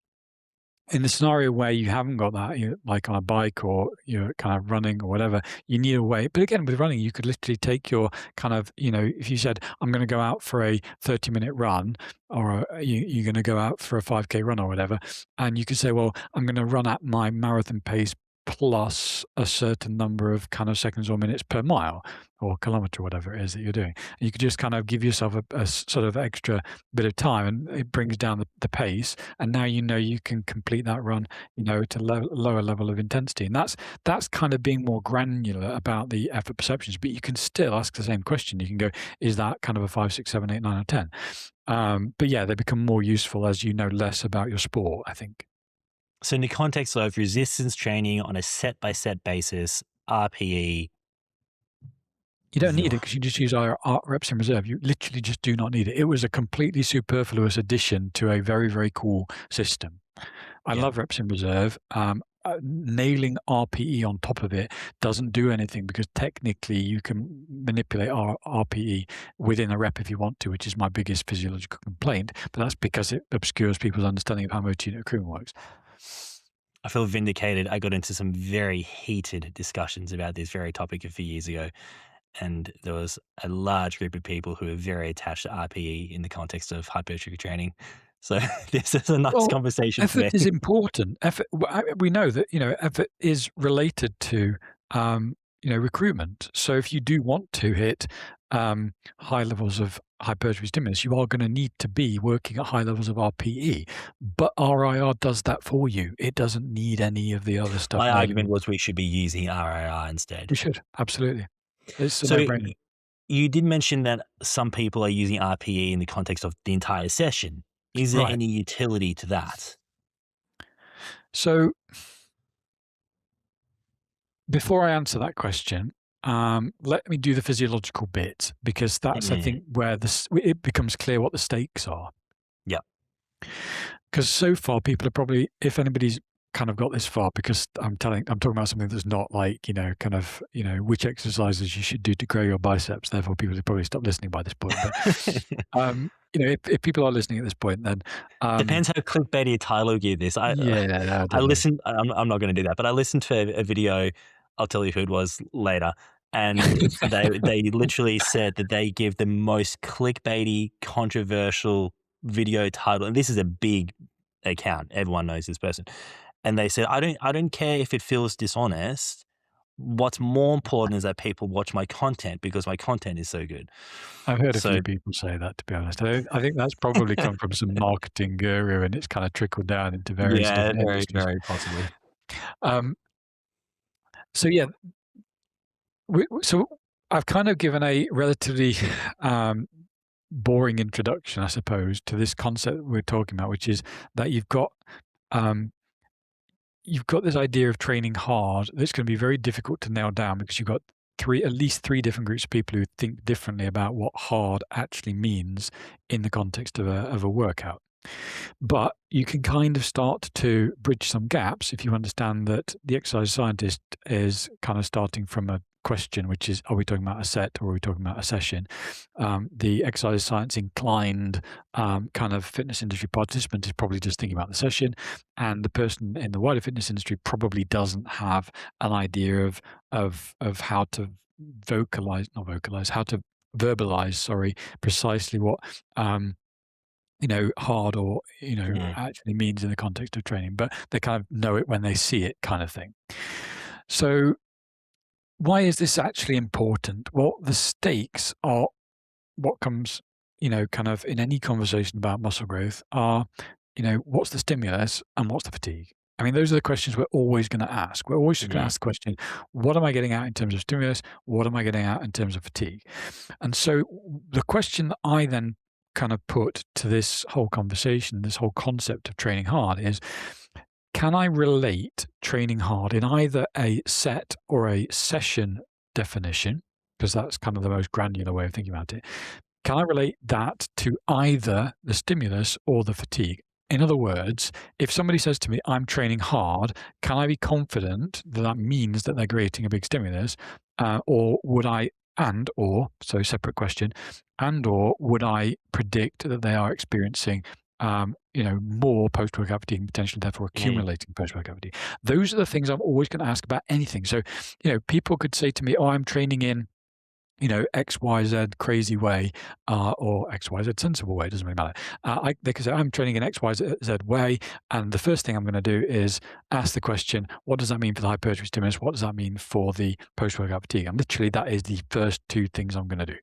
in the scenario where you haven't got that, like on a bike or you're kind of running or whatever, you need a way. But again, with running, you could literally take your kind of, if you said, I'm going to go out for a 30-minute run, or you're going to go out for a 5K run or whatever, and you could say, well, I'm going to run at my marathon pace plus a certain number of kind of seconds or minutes per mile or kilometer, whatever it is that you're doing. And you could just kind of give yourself a sort of extra bit of time, and it brings down the pace, and now you can complete that run, to lower level of intensity. And that's kind of being more granular about the effort perceptions. But you can still ask the same question. You can go, is that kind of a 5, 6, 7, 8, 9, or 10? But yeah, they become more useful as you know less about your sport, I think. So in the context of resistance training on a set by set basis, RPE, You don't need it because you just use our art reps in reserve. You literally just do not need it. It was a completely superfluous addition to a very, very cool system. I yeah. love reps in reserve. Nailing RPE on top of it doesn't do anything because technically you can manipulate RPE within a rep if you want to, which is my biggest physiological complaint. But that's because it obscures people's understanding of how motor unit accrual works. I feel vindicated. I got into some very heated discussions about this very topic a few years ago, and there was a large group of people who were very attached to RPE in the context of hypertrophy training. So this is a nice Well, conversation for effort me. is important. We know that, effort is related to, recruitment. So if you do want to hit, high levels of hypertrophy stimulus, you are gonna need to be working at high levels of RPE, but RIR does that for you. It doesn't need any of the other stuff My nailing argument on. was we should be using RIR instead. We should, absolutely. It's a So no-brainer. you did mention that some people are using RPE in the context of the entire session. Is there Right. any utility to that? So before I answer that question, let me do the physiological bit because that's, I Mm, think, where it becomes clear what the stakes are. yeah. Because so far, people are probably, if anybody's kind of got this far, because I'm talking about something that's not like, kind of, which exercises you should do to grow your biceps. Therefore, people have probably stopped listening by this point. But, if people are listening at this point, then, Depends how clickbaity a title you give this. yeah, I I don't know. listened. I'm not going to do that, but I listened to a video. I'll tell you who it was later, and they literally said that they give the most clickbaity, controversial video title, and this is a big account. Everyone knows this person, and they said, I don't care if it feels dishonest. What's more important is that people watch my content because my content is so good. I've heard a So few people say that, to be honest. I think that's probably come from some marketing guru, and it's kind of trickled down into various yeah, different very, industries. very possibly. Um, so yeah, so I've kind of given a relatively um, boring introduction, I suppose, to this concept we're talking about, which is that um, you've got this idea of training hard that's going to be very difficult to nail down because you've got at least three different groups of people who think differently about what hard actually means in the context of a workout. But you can kind of start to bridge some gaps if you understand that the exercise scientist is kind of starting from a question, which is, are we talking about a set or are we talking about a session? The exercise science inclined kind of fitness industry participant is probably just thinking about the session. And the person in the wider fitness industry probably doesn't have an idea of how to how to verbalize, sorry, precisely what hard or, Mm, actually means in the context of training, but they kind of know it when they see it kind of thing. So why is this actually important? Well, the stakes are what comes, kind of in any conversation about muscle growth are, what's the stimulus and what's the fatigue? I mean, those are the questions we're always going to ask. We're always just going to mm, ask the question, what am I getting out in terms of stimulus? What am I getting out in terms of fatigue? And so the question that I then kind of put to this whole conversation, this whole concept of training hard is, can I relate training hard in either a set or a session definition? Because that's kind of the most granular way of thinking about it. Can I relate that to either the stimulus or the fatigue? In other words, if somebody says to me, I'm training hard, can I be confident that that means that they're creating a big stimulus? Or would I, so separate question, or would I predict that they are experiencing more post-workout fatigue and potentially therefore Mm. accumulating post-workout fatigue? Those are the things I'm always going to ask about anything. So, people could say to me, oh, I'm training in XYZ crazy way, or XYZ sensible way, doesn't really matter. They could say, I'm training in XYZ way, and the first thing I'm going to do is ask the question, what does that mean for the hypertrophy stimulus? What does that mean for the post-workout fatigue? And literally, that is the first two things I'm going to do.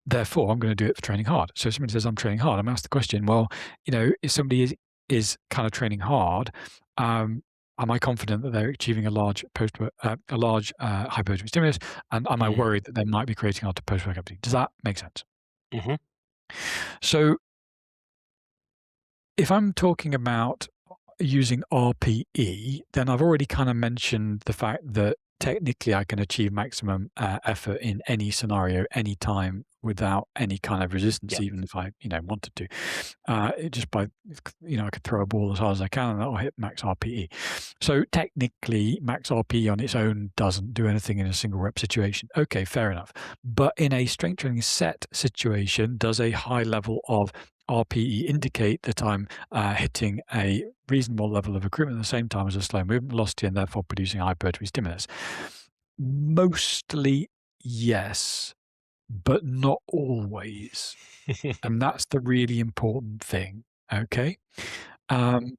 Therefore, I'm going to do it for training hard. So if somebody says, I'm training hard, I'm asked the question, well, if somebody is kind of training hard, am I confident that they're achieving a large hypertrophy stimulus? And am I Mm. worried that they might be creating after post-workout fatigue? Does that make sense? Mhm. So if I'm talking about using RPE, then I've already kind of mentioned the fact that technically I can achieve maximum effort in any scenario, any time, without any kind of resistance, Yep. even if I, wanted to. Just by, I could throw a ball as hard as I can and that'll hit max RPE. So technically, max RPE on its own doesn't do anything in a single rep situation. Okay, fair enough. But in a strength training set situation, does a high level of RPE indicate that I'm hitting a reasonable level of recruitment at the same time as a slow movement velocity and therefore producing a hypertrophy stimulus? Mostly yes, but not always. And that's the really important thing. Okay. Um,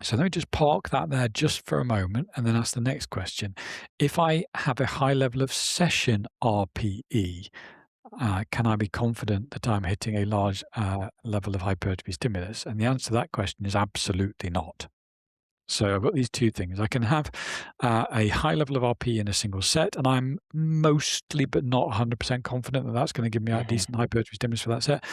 so let me just park that there just for a moment and then ask the next question. If I have a high level of session RPE, can I be confident that I'm hitting a large level of hypertrophy stimulus? And the answer to that question is absolutely not. So I've got these two things. I can have a high level of RP in a single set, and I'm mostly but not 100% confident that that's going to give me a Mhm. decent hypertrophy stimulus for that set.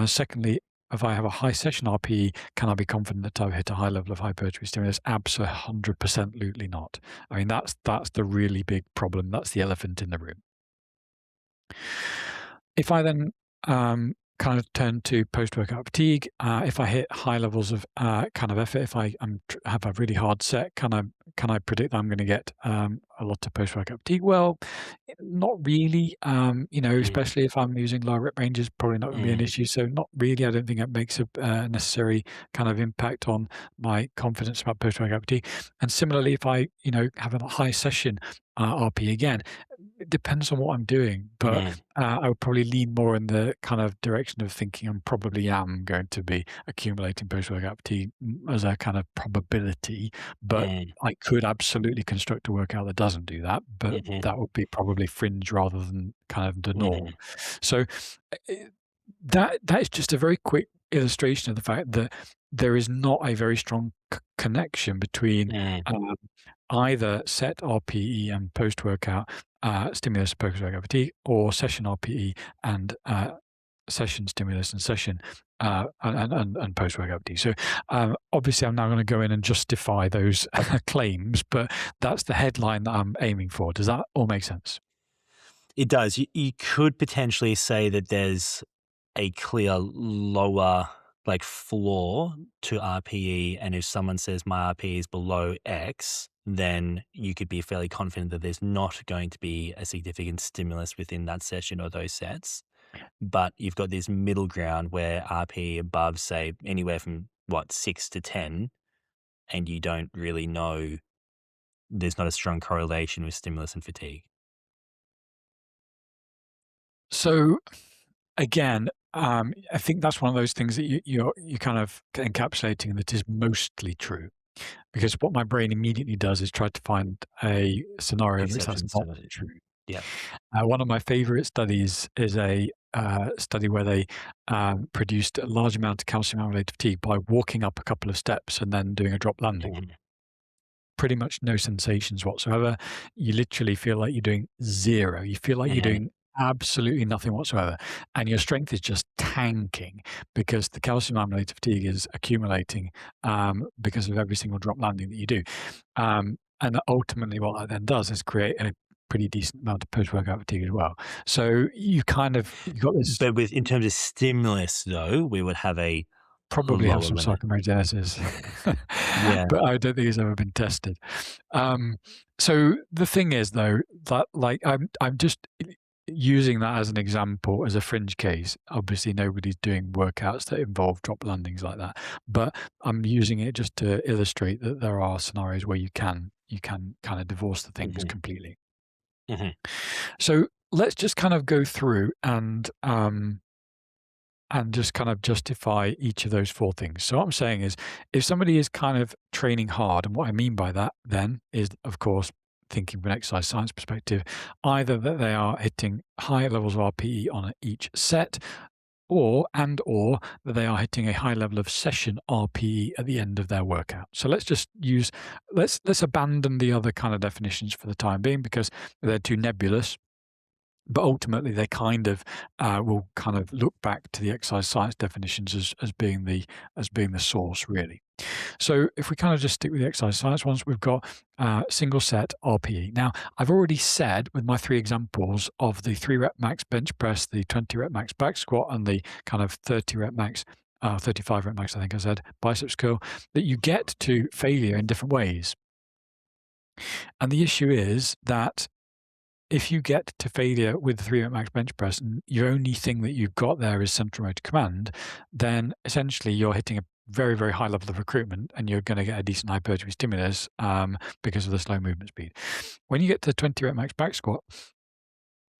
Secondly, if I have a high session RPE, can I be confident that I've hit a high level of hypertrophy stimulus? Absolutely, 100% not. I mean, that's the really big problem. That's the elephant in the room. If I then kind of turn to post-workout fatigue, if I hit high levels of kind of effort, if I have a really hard set, can I predict that I'm going to get a lot of post-workout fatigue? Well, not really. Mm. Especially if I'm using low rep ranges, probably not going to be an Mm. issue. So not really. I don't think it makes a necessary kind of impact on my confidence about post-workout fatigue. And similarly, if I have a high session RP again, it depends on what I'm doing, but Mm. I would probably lean more in the kind of direction of thinking I probably am going to be accumulating post-workout fatigue as a kind of probability, but Mm. I could absolutely construct a workout that doesn't do that, but Mhm. that would be probably fringe rather than kind of the norm. Mhm. So eh, that is just a very quick illustration of the fact that there is not a very strong connection between Mm. um, either set RPE and post-workout stimulus post-workout fatigue, or session RPE and session stimulus and session and post-workout fatigue. So obviously, I'm now going to go in and justify those claims, but that's the headline that I'm aiming for. Does that all make sense? It does. You could potentially say that there's a clear lower, like, floor to RPE, and if someone says my RPE is below X, then you could be fairly confident that there's not going to be a significant stimulus within that session or those sets. But you've got this middle ground where RPE above, say, anywhere from, what, 6 to 10, and you don't really know, there's not a strong correlation with stimulus and fatigue. So again, I think that's one of those things that you're kind of encapsulating that is mostly true. Because what my brain immediately does is try to find a scenario in which that's Exceptions not to it. true. Yep. One of my favorite studies is a study where they produced a large amount of calcium-related fatigue by walking up a couple of steps and then doing a drop landing. Mhm. Pretty much no sensations whatsoever. You literally feel like you're doing zero. You feel like you're Mhm. doing absolutely nothing whatsoever, and your strength is just tanking because the calcium-amylated fatigue is accumulating because of every single drop landing that you do. And ultimately, what that then does is create a pretty decent amount of post-workout fatigue as well. So you got this. But in terms of stimulus, though, we would have a Probably have lower some limit. sarcomerogenesis, Yeah. but I don't think it's ever been tested. So the thing is, though, that like I'm just using that as an example, as a fringe case. Obviously, nobody's doing workouts that involve drop landings like that, but I'm using it just to illustrate that there are scenarios where you can kind of divorce the things Mhm. completely. Mhm. So let's just kind of go through and just kind of justify each of those four things. So what I'm saying is, if somebody is kind of training hard, and what I mean by that then is, of course, thinking from an exercise science perspective, either that they are hitting high levels of RPE on each set, or that they are hitting a high level of session RPE at the end of their workout. So let's abandon the other kind of definitions for the time being because they're too nebulous. But ultimately, they kind of will kind of look back to the exercise science definitions as being the source, really. So if we kind of just stick with the exercise science ones, we've got single set RPE. Now, I've already said with my three examples of the 3 rep max bench press, the 20 rep max back squat, and the kind of 30 rep max, 35 rep max, I think I said, biceps curl, that you get to failure in different ways. And the issue is that if you get to failure with the 3 rep max bench press and your only thing that you've got there is central motor command, then essentially you're hitting a very, very high level of recruitment and you're going to get a decent hypertrophy stimulus because of the slow movement speed. When you get to the 20 rep max back squat,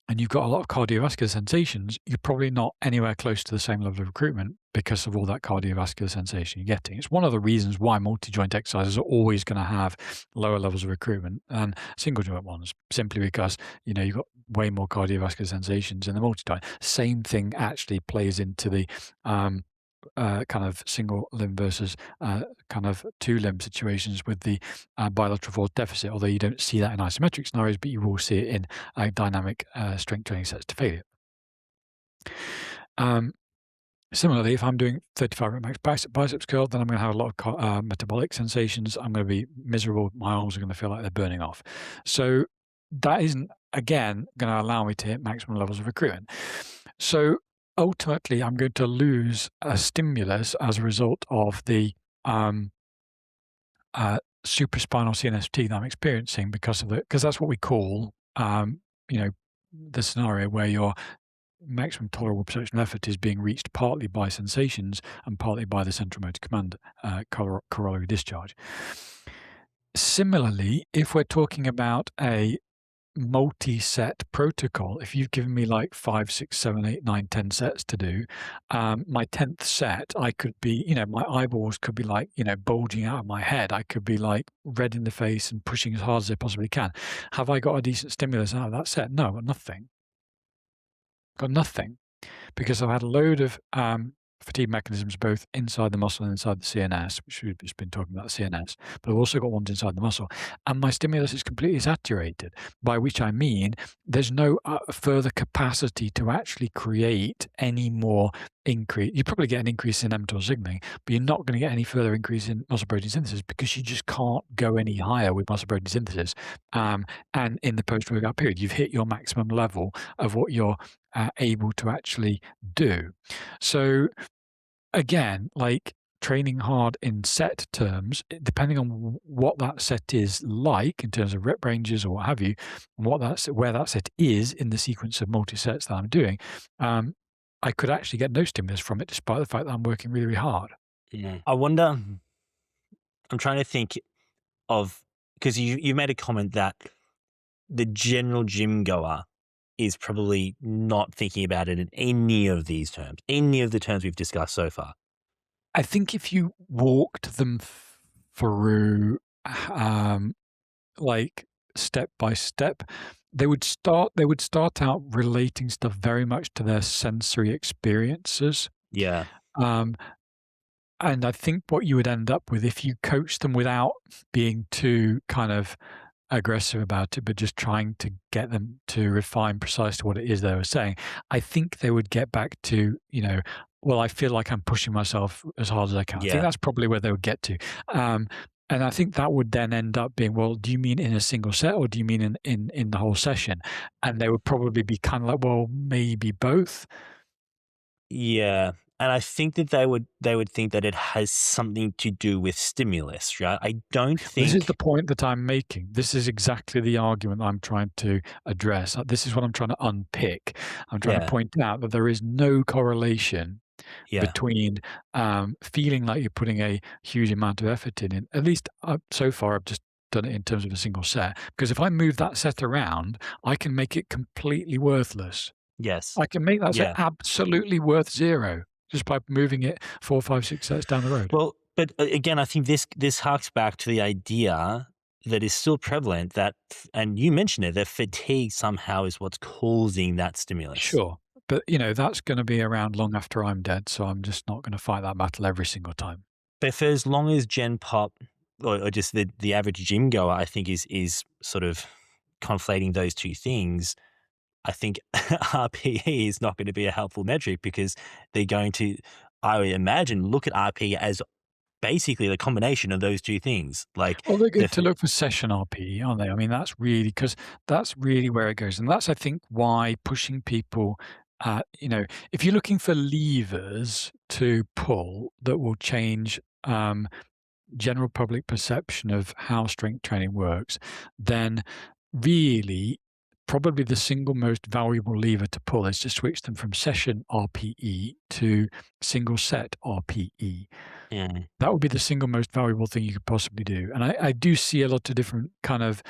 and you've got a lot of cardiovascular sensations, you're probably not anywhere close to the same level of recruitment because of all that cardiovascular sensation you're getting. It's one of the reasons why multi-joint exercises are always going to have lower levels of recruitment than single joint ones, simply because you've got way more cardiovascular sensations in the multi-joint. Same thing actually plays into the kind of single limb versus kind of two limb situations with the bilateral force deficit, although you don't see that in isometric scenarios, but you will see it in dynamic strength training sets to failure. Similarly, if I'm doing 35 rep max biceps curl, then I'm going to have a lot of metabolic sensations. I'm going to be miserable. My arms are going to feel like they're burning off. So that isn't, again, going to allow me to hit maximum levels of recruitment. So ultimately, I'm going to lose a stimulus as a result of the supraspinal CNS fatigue that I'm experiencing because that's what we call, the scenario where your maximum tolerable perception of effort is being reached partly by sensations and partly by the central motor command corollary discharge. Similarly, if we're talking about a multi-set protocol, if you've given me like 5, 6, 7, 8, 9, 10 sets to do, my 10th set, I could be, my eyeballs could be like, bulging out of my head. I could be like red in the face and pushing as hard as I possibly can. Have I got a decent stimulus out of that set? No, nothing. Got nothing. Because I've had a load of fatigue mechanisms both inside the muscle and inside the CNS, which we've just been talking about the CNS, but I've also got ones inside the muscle. And my stimulus is completely saturated, by which I mean there's no further capacity to actually create any more increase. You probably get an increase in mTOR signaling, but you're not going to get any further increase in muscle protein synthesis because you just can't go any higher with muscle protein synthesis. And in the post-workout period, you've hit your maximum level of what you're able to actually do. So again, like training hard in set terms, depending on what that set is like in terms of rep ranges or what have you, and where that set is in the sequence of multi-sets that I'm doing, I could actually get no stimulus from it despite the fact that I'm working really, really hard. Yeah. I wonder, I'm trying to think of, because you made a comment that the general gym goer is probably not thinking about it in any of these terms, any of the terms we've discussed so far. I think if you walked them through, like step by step, they would start out relating stuff very much to their sensory experiences. Yeah. And I think what you would end up with if you coach them without being too kind of aggressive about it, but just trying to get them to refine precisely what it is they were saying, I think they would get back to, well, I feel like I'm pushing myself as hard as I can. I think Yeah. that's probably where they would get to. Um, and I think that would then end up being, well, do you mean in a single set or do you mean in the whole session? And they would probably be kind of like, well, maybe both. Yeah, and I think that they would think that it has something to do with stimulus, right? I don't This is the think. point that I'm making. This is exactly the argument I'm trying to address. This is what I'm trying to unpick. I'm trying to Yeah, point out that there is no correlation yeah, between feeling like you're putting a huge amount of effort in. At least so far, I've just done it in terms of a single set. Because if I move that set around, I can make it completely worthless. yes, I can make that set yeah. absolutely worth zero just by moving it 4, 5, 6 sets down the road. Well, but again, I think this harks back to the idea that is still prevalent that, and you mentioned it, that fatigue somehow is what's causing that stimulus. Sure. But, that's gonna be around long after I'm dead, so I'm just not gonna fight that battle every single time. But for as long as Gen Pop or just the average gym goer, I think is sort of conflating those two things, I think RPE is not going to be a helpful metric because they're going to, I would imagine, look at RPE as basically the combination of those two things. Like Well, they're the good to look for session RPE, aren't they? I mean, that's really where it goes, and that's, I think, why pushing people, if you're looking for levers to pull that will change, general public perception of how strength training works, then really probably the single most valuable lever to pull is to switch them from session RPE to single set RPE. Mm, That would be the single most valuable thing you could possibly do. And I do see a lot of different kind of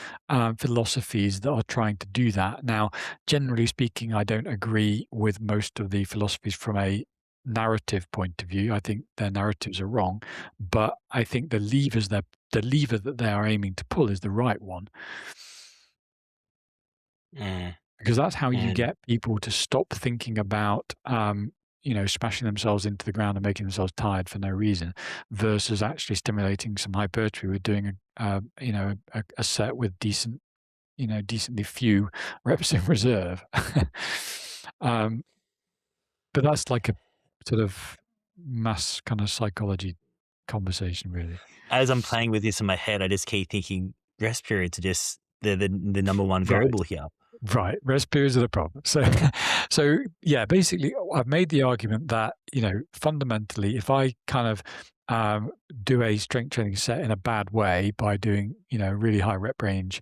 philosophies that are trying to do that. Now, generally speaking, I don't agree with most of the philosophies from a narrative point of view. I think their narratives are wrong, but I think the lever that they are aiming to pull is the right one, mm, because that's how you mm, get people to stop thinking about smashing themselves into the ground and making themselves tired for no reason, versus actually stimulating some hypertrophy with doing a set with decently few reps in reserve. um, but that's like a sort of mass kind of psychology conversation, really. as I'm playing with this in my head, I just keep thinking rest periods are just the number one Right. variable here. Right, rest periods are the problem. So, so yeah, basically, I've made the argument that fundamentally, if I kind of do a strength training set in a bad way by doing really high rep range,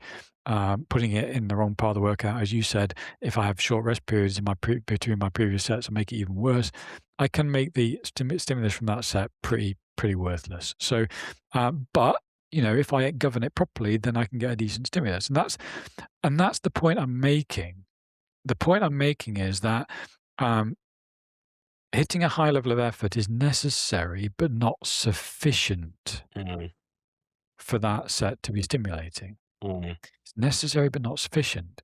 putting it in the wrong part of the workout, as you said, if I have short rest periods in between my previous sets and make it even worse, I can make the stimulus from that set pretty worthless. So, but if I govern it properly, then I can get a decent stimulus, and that's the point I'm making. The point I'm making is that um, hitting a high level of effort is necessary, but not sufficient Mm, for that set to be stimulating. mm, It's necessary, but not sufficient.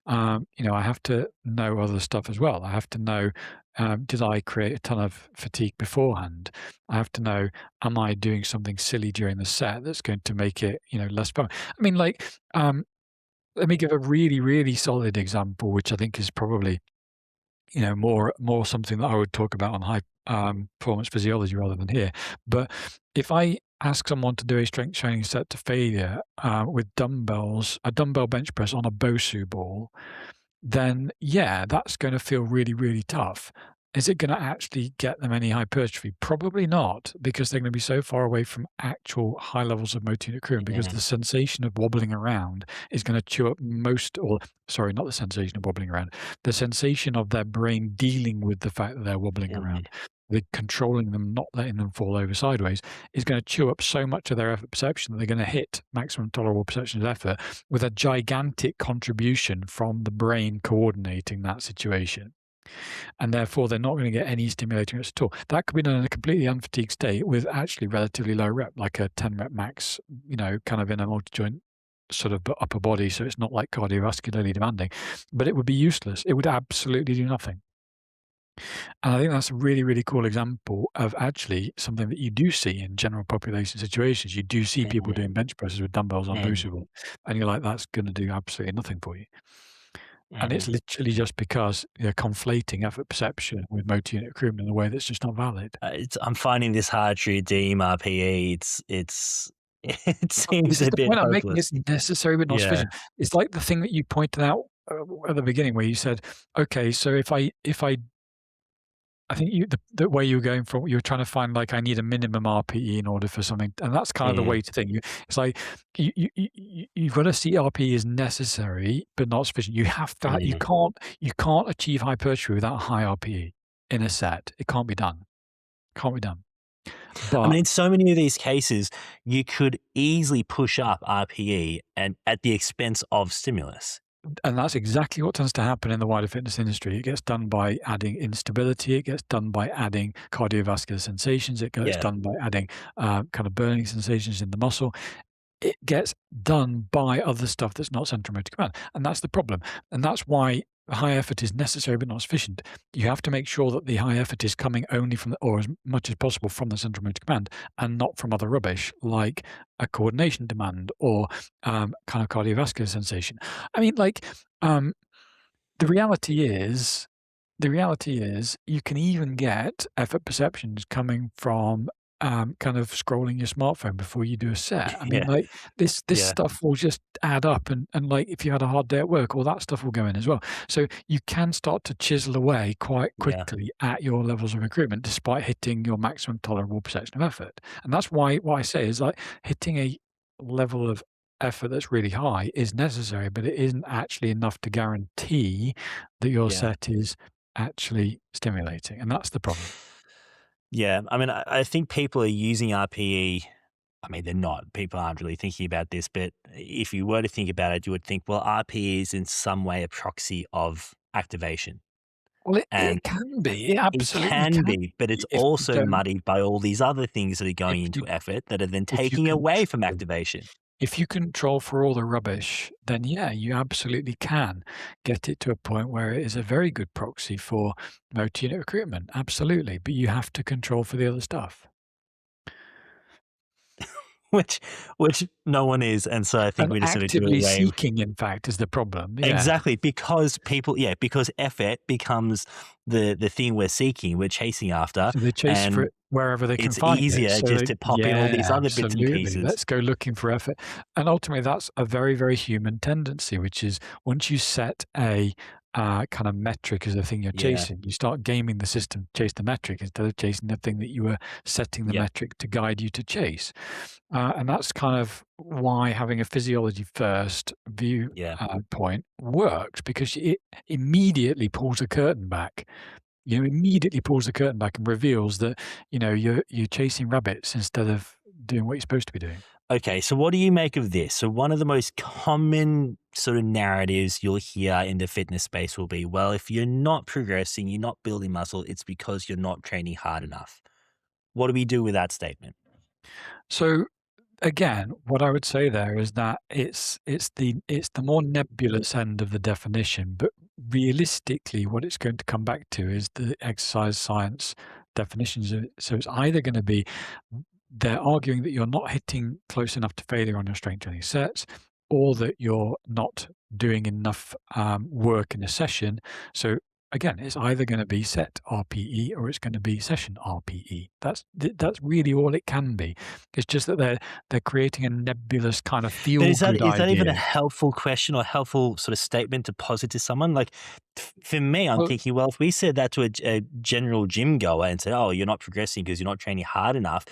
I have to know other stuff as well. I have to know, did I create a ton of fatigue beforehand? I have to know, am I doing something silly during the set that's going to make it, less fun? I mean, like, let me give a really, really solid example, which I think is probably, more something that I would talk about on high performance physiology rather than here. But if I ask someone to do a strength training set to failure with dumbbells, a dumbbell bench press on a BOSU ball, then yeah, that's going to feel really, really tough. Is it going to actually get them any hypertrophy? Probably not, because they're going to be so far away from actual high levels of motor unit accruement, because mm, the sensation of wobbling around is going to chew up or sorry, not the sensation of wobbling around, the sensation of their brain dealing with the fact that they're wobbling mm, around, the controlling them, not letting them fall over sideways, is going to chew up so much of their effort perception that they're going to hit maximum tolerable perception of effort with a gigantic contribution from the brain coordinating that situation. And therefore, they're not going to get any stimulating reps at all. That could be done in a completely unfatigued state with actually relatively low rep, like a 10 rep max, kind of in a multi joint sort of upper body. So it's not like cardiovascularly demanding, but it would be useless. It would absolutely do nothing. And I think that's a really, really cool example of actually something that you do see in general population situations. You do see people Mm, doing bench presses with dumbbells mm, unboostable, and you're like, that's going to do absolutely nothing for you. And it's mm. literally just because you're conflating effort perception with motor unit recruitment in a way that's just not valid. I'm finding this hard to redeem RPE. It But seems this is a the bit point I'm making. hopeless. It's necessary but not Yeah. sufficient. It's like the thing that you pointed out at the beginning, where you said, "Okay, so I think the way you were going from, you were trying to find like I need a minimum RPE in order for something, and that's kind of the Mm, way to think. It's like you've got to see RPE as necessary but not sufficient. You have to. mm. You can't achieve hypertrophy without high RPE in a set. It can't be done. Can't be done. I But mean, in so many of these cases, you could easily push up RPE and at the expense of stimulus. And that's exactly what tends to happen in the wider fitness industry. It gets done by adding instability. It gets done by adding cardiovascular sensations. It gets Yeah, done by adding kind of burning sensations in the muscle. It gets done by other stuff that's not central motor command, and that's the problem. And that's why high effort is necessary but not sufficient. You have to make sure that the high effort is coming only from or as much as possible from the central motor command and not from other rubbish like a coordination demand or kind of cardiovascular sensation. I mean, like, um, the reality is the reality is you can even get effort perceptions coming from, kind of scrolling your smartphone before you do a set. I mean, yeah, like, this yeah, stuff will just add up and, like, if you had a hard day at work, all that stuff will go in as well. So you can start to chisel away quite yeah. quickly at your levels of recruitment despite hitting your maximum tolerable perception of effort. And that's why what I say is, like, hitting a level of effort that's really high is necessary, but it isn't actually enough to guarantee that your Yeah. set is actually stimulating, and that's the problem. Yeah. I mean, I think people are using RPE. I mean, they're not. People aren't really thinking about this, but if you were to think about it, you would think, well, RPE is in some way a proxy of activation. Well, it And can be, it it absolutely can can be, but it's be if you also don't muddied by all these other things that are if going you into effort that are then if you taking away from control activation. if you control for all the rubbish, then yeah, you absolutely can get it to a point where it is a very good proxy for motor unit recruitment, absolutely, but you have to control for the other stuff. Which which no one is, and so I think And we just sort of do actively away. seeking, in fact, is the problem, yeah. Exactly, because people, yeah, because effort becomes the thing we're seeking, we're chasing after, So they chase for and it wherever they can it's find it. easier So just they to pop in all yeah, these other bits and absolutely. pieces. Let's go looking for effort. And ultimately, that's a very, very human tendency, which is once you set a kind of metric as the thing you're Yeah, chasing, you start gaming the system to chase the metric instead of chasing the thing that you were setting the yeah, metric to guide you to chase. And that's kind of why having a physiology first view yeah. point works because it immediately pulls the curtain back, immediately pulls the curtain back and reveals that, you're chasing rabbits instead of doing what you're supposed to be doing. Okay, so what do you make of this? So one of the most common sort of narratives you'll hear in the fitness space will be, well, if you're not progressing, you're not building muscle, it's because you're not training hard enough. What do we do with that statement? So again, what I would say there is that it's the more nebulous end of the definition, but realistically, what it's going to come back to is the exercise science definitions of it. So it's either going to be they're arguing that you're not hitting close enough to failure on your strength training sets, or that you're not doing enough work in a session. So again, it's either going to be set RPE or it's going to be session RPE. That's really all it can be. It's just that they're creating a nebulous kind of But feel good is that even a idea. helpful question or helpful sort of statement to posit to someone? Like, for me, I'm Well, thinking, well, if we said that to a general gym goer and said, "Oh, you're not progressing because you're not training hard enough,"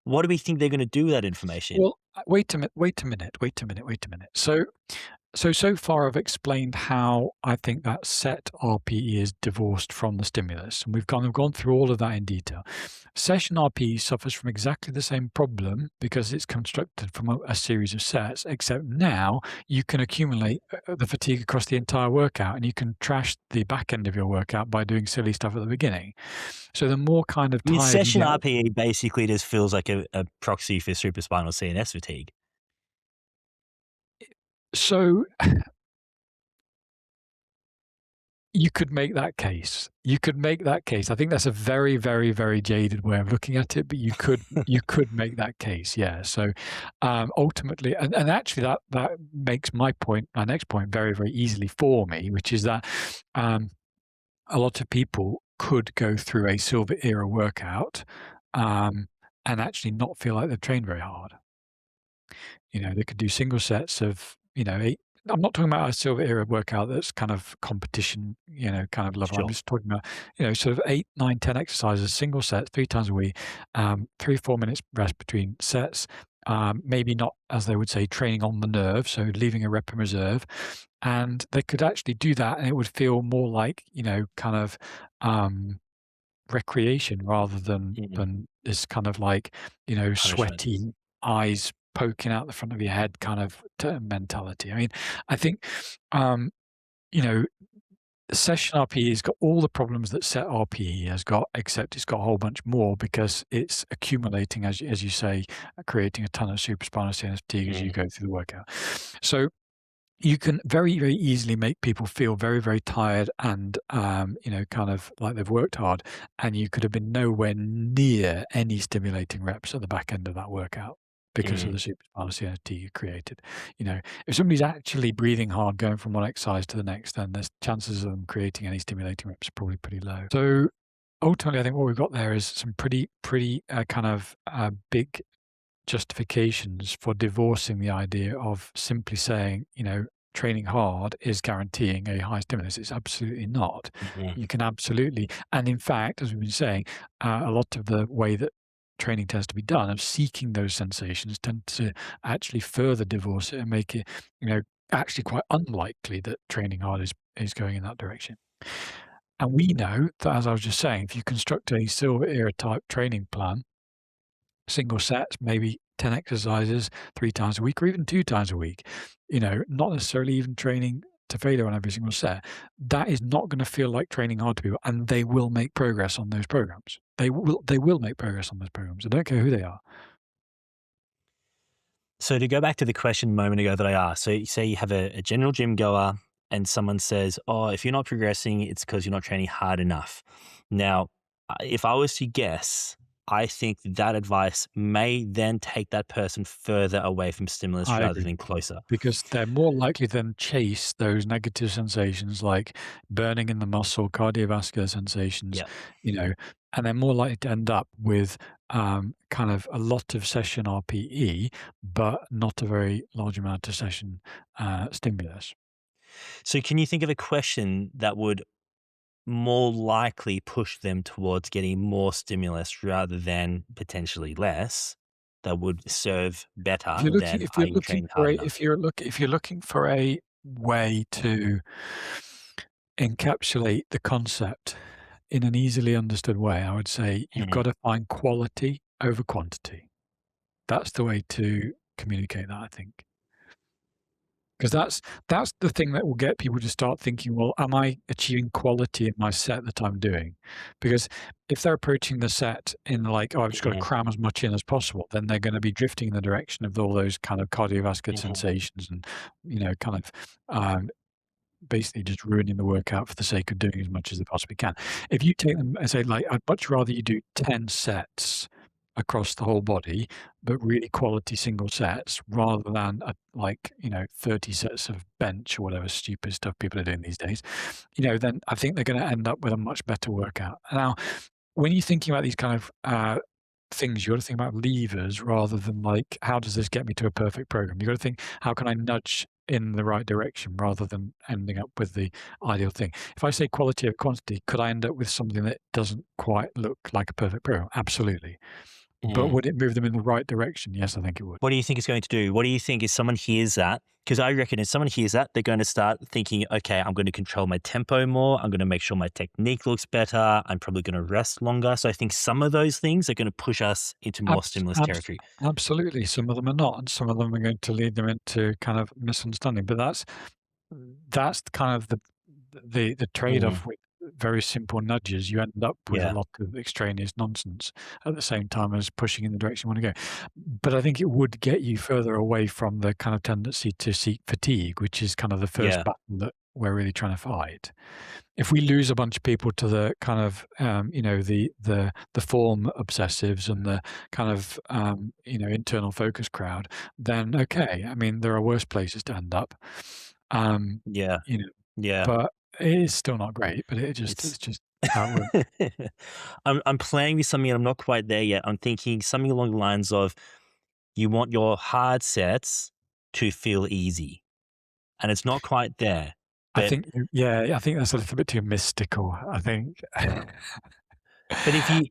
what do we think they're going to do with that information? wait a minute, wait a minute, wait a minute, wait a minute. So far I've explained how I think that set RPE is divorced from the stimulus, and we've gone through all of that in detail. Session RPE suffers from exactly the same problem because it's constructed from a series of sets, except now you can accumulate the fatigue across the entire workout, and you can trash the back end of your workout by doing silly stuff at the beginning. So the more kind of I mean, tired you session get. RPE basically just feels like a proxy for supraspinal CNS fatigue. So You could make that case. You could make that case. I think that's a very, very, very jaded way of looking at it, but you could make that case, yeah. So, ultimately and actually that makes my next point very, very easily for me, which is that, um, a lot of people could go through a silver era workout, um, and actually not feel like they've trained very hard. They could do single sets of, 8. I'm not talking about a silver era workout that's kind of competition, kind of level. I'm Sure. just talking about, sort of 8, 9, 10 exercises, single sets, 3 times a week, 3, 4 minutes rest between sets. Maybe not, as they would say, training on the nerve, so leaving a rep in reserve. And they could actually do that, and it would feel more like, kind of, um, recreation rather than Mm. than this kind of like, Punishment. sweaty eyes poking out the front of your head kind of mentality. I mean, I think, um, you know, session RPE has got all the problems that set RPE has got, except it's got a whole bunch more because it's accumulating, as you say, creating a ton of supraspinal CNS fatigue as you Mm. go through the workout. So you can very, very easily make people feel very, very tired and, kind of like they've worked hard, and you could have been nowhere near any stimulating reps at the back end of that workout because of Mm. the supraspinal CNT you created. If somebody's actually breathing hard going from one exercise to the next, then there's chances of them creating any stimulating reps are probably pretty low. So ultimately, I think what we've got there is some pretty kind of big justifications for divorcing the idea of simply saying, training hard is guaranteeing a high stimulus. It's absolutely not. Mhm. You can absolutely, and in fact, as we've been saying, a lot of the way that training tends to be done of seeking those sensations tend to actually further divorce it and make it, actually quite unlikely that training hard is going in that direction. And we know that, as I was just saying, if you construct a silver era type training plan, single sets, maybe 10 exercises 3 times a week or even 2 times a week, not necessarily even training to failure on every single set. That is not gonna feel like training hard to people, and they will make progress on those programs. They will make progress on those programs. I don't care who they are. So to go back to the question a moment ago that I asked, so you say you have a general gym goer and someone says, "Oh, if you're not progressing, it's because you're not training hard enough." Now, if I was to guess, I think that advice may then take that person further away from stimulus I rather agree. than closer. Because they're more likely than chase those negative sensations like burning in the muscle, cardiovascular sensations, Yeah. you know, and they're more likely to end up with kind of a lot of session RPE, but not a very large amount of session stimulus. So can you think of a question that would more likely push them towards getting more stimulus rather than potentially less that would serve If better you're looking, than if are you're you looking training for hard a, enough? if you're looking for a way to encapsulate the concept in an easily understood way, I would say you've Mhm. got to find quality over quantity. That's the way to communicate that, I think. Because that's the thing that will get people to start thinking, "Well, am I achieving quality in my set that I'm doing?" Because if they're approaching the set in like, "Oh, I've just got to Mhm. cram as much in as possible," then they're gonna be drifting in the direction of all those kind of cardiovascular Mhm. sensations and, kind of, basically just ruining the workout for the sake of doing as much as they possibly can. If you take them and say, like, I'd much rather you do 10 sets across the whole body, but really quality single sets rather than 30 sets of bench or whatever stupid stuff people are doing these days, then I think they're going to end up with a much better workout. Now, when you're thinking about these kind of things, you got to think about levers rather than like, how does this get me to a perfect program? You got to think, how can I nudge in the right direction rather than ending up with the ideal thing? If I say quality over quantity, could I end up with something that doesn't quite look like a perfect program? Absolutely. But Mhm. would it move them in the right direction? Yes, I think it would. What do you think it's going to do? What do you think if someone hears that? Because I reckon if someone hears that, they're going to start thinking, okay, I'm going to control my tempo more. I'm going to make sure my technique looks better. I'm probably going to rest longer. So I think some of those things are going to push us into more Abs- stimulus abs- territory. Absolutely. Some of them are not, and some of them are going to lead them into kind of misunderstanding. But that's kind of the Mm. trade-off with very simple nudges. You end up with a Yeah. lot of extraneous nonsense at the same time as pushing in the direction you want to go. But I think it would get you further away from the kind of tendency to seek fatigue, which is kind of the first Yeah. battle that we're really trying to fight. If we lose a bunch of people to the kind of, the form obsessives and the kind of, internal focus crowd, then okay. I mean, there are worse places to end up. Um, Yeah, you know, yeah. but it is still not great, but It's it's just how it works. I'm playing with something and I'm not quite there yet. I'm thinking something along the lines of you want your hard sets to feel easy, and it's not quite there. I But think yeah, I think that's a little bit too mystical. I think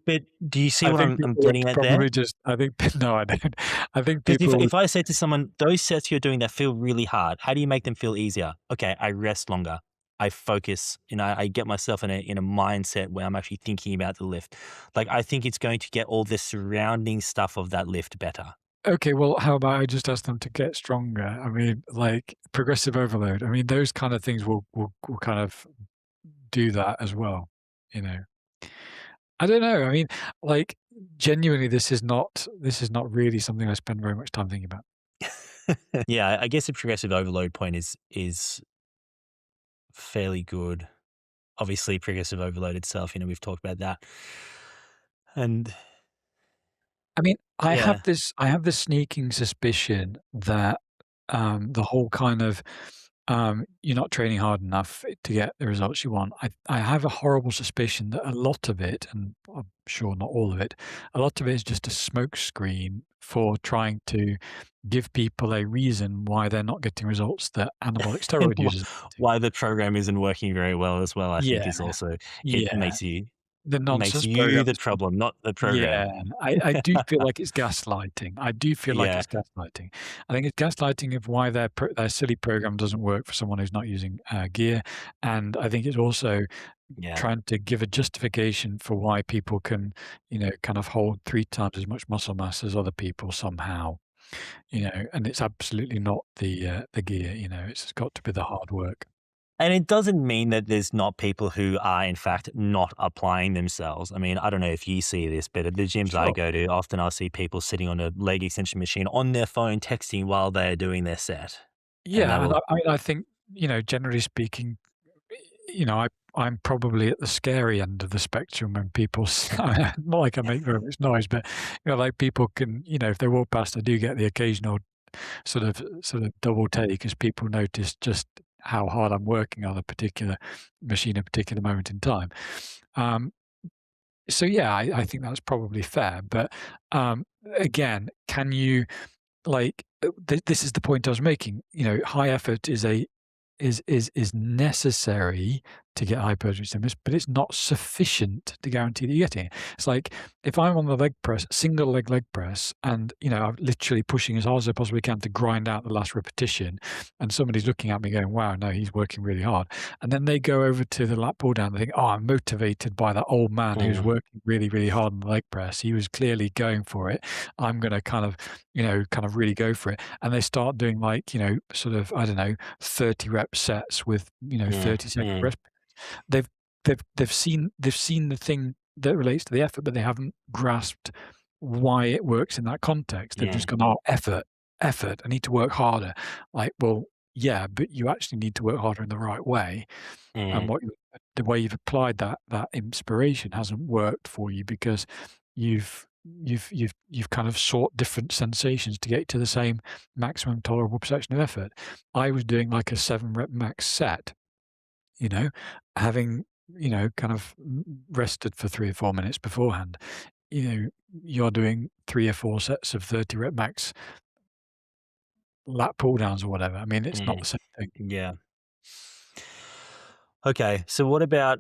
but do you see I what think I'm people are getting at there? probably just I think no, I don't. I think Because people if I say to someone, "Those sets you're doing that feel really hard, how do you make them feel easier?" Okay, I rest longer. I focus, and I get myself in a mindset where I'm actually thinking about the lift. Like, I think it's going to get all the surrounding stuff of that lift better. okay, well, how about I just ask them to get stronger? I mean, like progressive overload. I mean, those kind of things will kind of do that as well, you know. I don't know. I mean, like genuinely, this is not really something I spend very much time thinking about. Yeah, I guess the progressive overload point is fairly good. Obviously, progressive overload itself, we've talked about that. And I mean, yeah. I have this sneaking suspicion that the whole kind of you're not training hard enough to get the results you want. I have a horrible suspicion that a lot of it, and I'm sure not all of it, a lot of it is just a smokescreen for trying to give people a reason why they're not getting results that anabolic And steroid users are getting. why the program isn't working very well as well, I think Yeah, is also it yeah. makes you The makes nonsense you program the is fun. problem, not the program. Yeah, I do feel like it's gaslighting. I do feel like Yeah, it's gaslighting. I think it's gaslighting of why their silly program doesn't work for someone who's not using, gear, and I think it's also yeah. trying to give a justification for why people can, kind of hold 3 times as much muscle mass as other people somehow, and it's absolutely not the gear, it's got to be the hard work. And it doesn't mean that there's not people who are, in fact, not applying themselves. I mean, I don't know if you see this, but at the gyms I Sure. go to, often I'll see people sitting on a leg extension machine on their phone, texting while they're doing their set. And Yeah, and that'll I mean, I think, generally speaking, I'm probably at the scary end of the spectrum when people not like I make very much noise, but, like people can, if they walk past, I do get the occasional sort of double take as people notice just how hard I'm working on a particular machine at a particular moment in time. Um, so yeah, I think that's probably fair, but, again, can you this is the point I was making. High effort is necessary to get hypertrophy stimulus, but it's not sufficient to guarantee that you're getting it. It's like if I'm on the leg press, single leg press, and I'm literally pushing as hard as I possibly can to grind out the last repetition, and somebody's looking at me going, "Wow, no, he's working really hard," and then they go over to the lat pull down and think, "Oh, I'm motivated by that old man who's mm, working really, really hard on the leg press. He was clearly going for it. I'm going to kind of really go for it," and they start doing like sort of I don't know 30 rep sets with mm, 30-second mm, rest. They've they've seen the thing that relates to the effort, but they haven't grasped why it works in that context. They've just mm, gone, "Oh, effort. I need to work harder." Like, well, yeah, but you actually need to work harder in the right way. And mm, the way you've applied that inspiration hasn't worked for you because you've kind of sought different sensations to get to the same maximum tolerable perception of effort. I was doing like a 7 rep max set, you know, having, kind of rested for 3 or 4 minutes beforehand. You're doing 3 or 4 sets of 30 rep max lat pull downs or whatever. I mean, it's not mm. the same thing. Yeah. Okay, so what about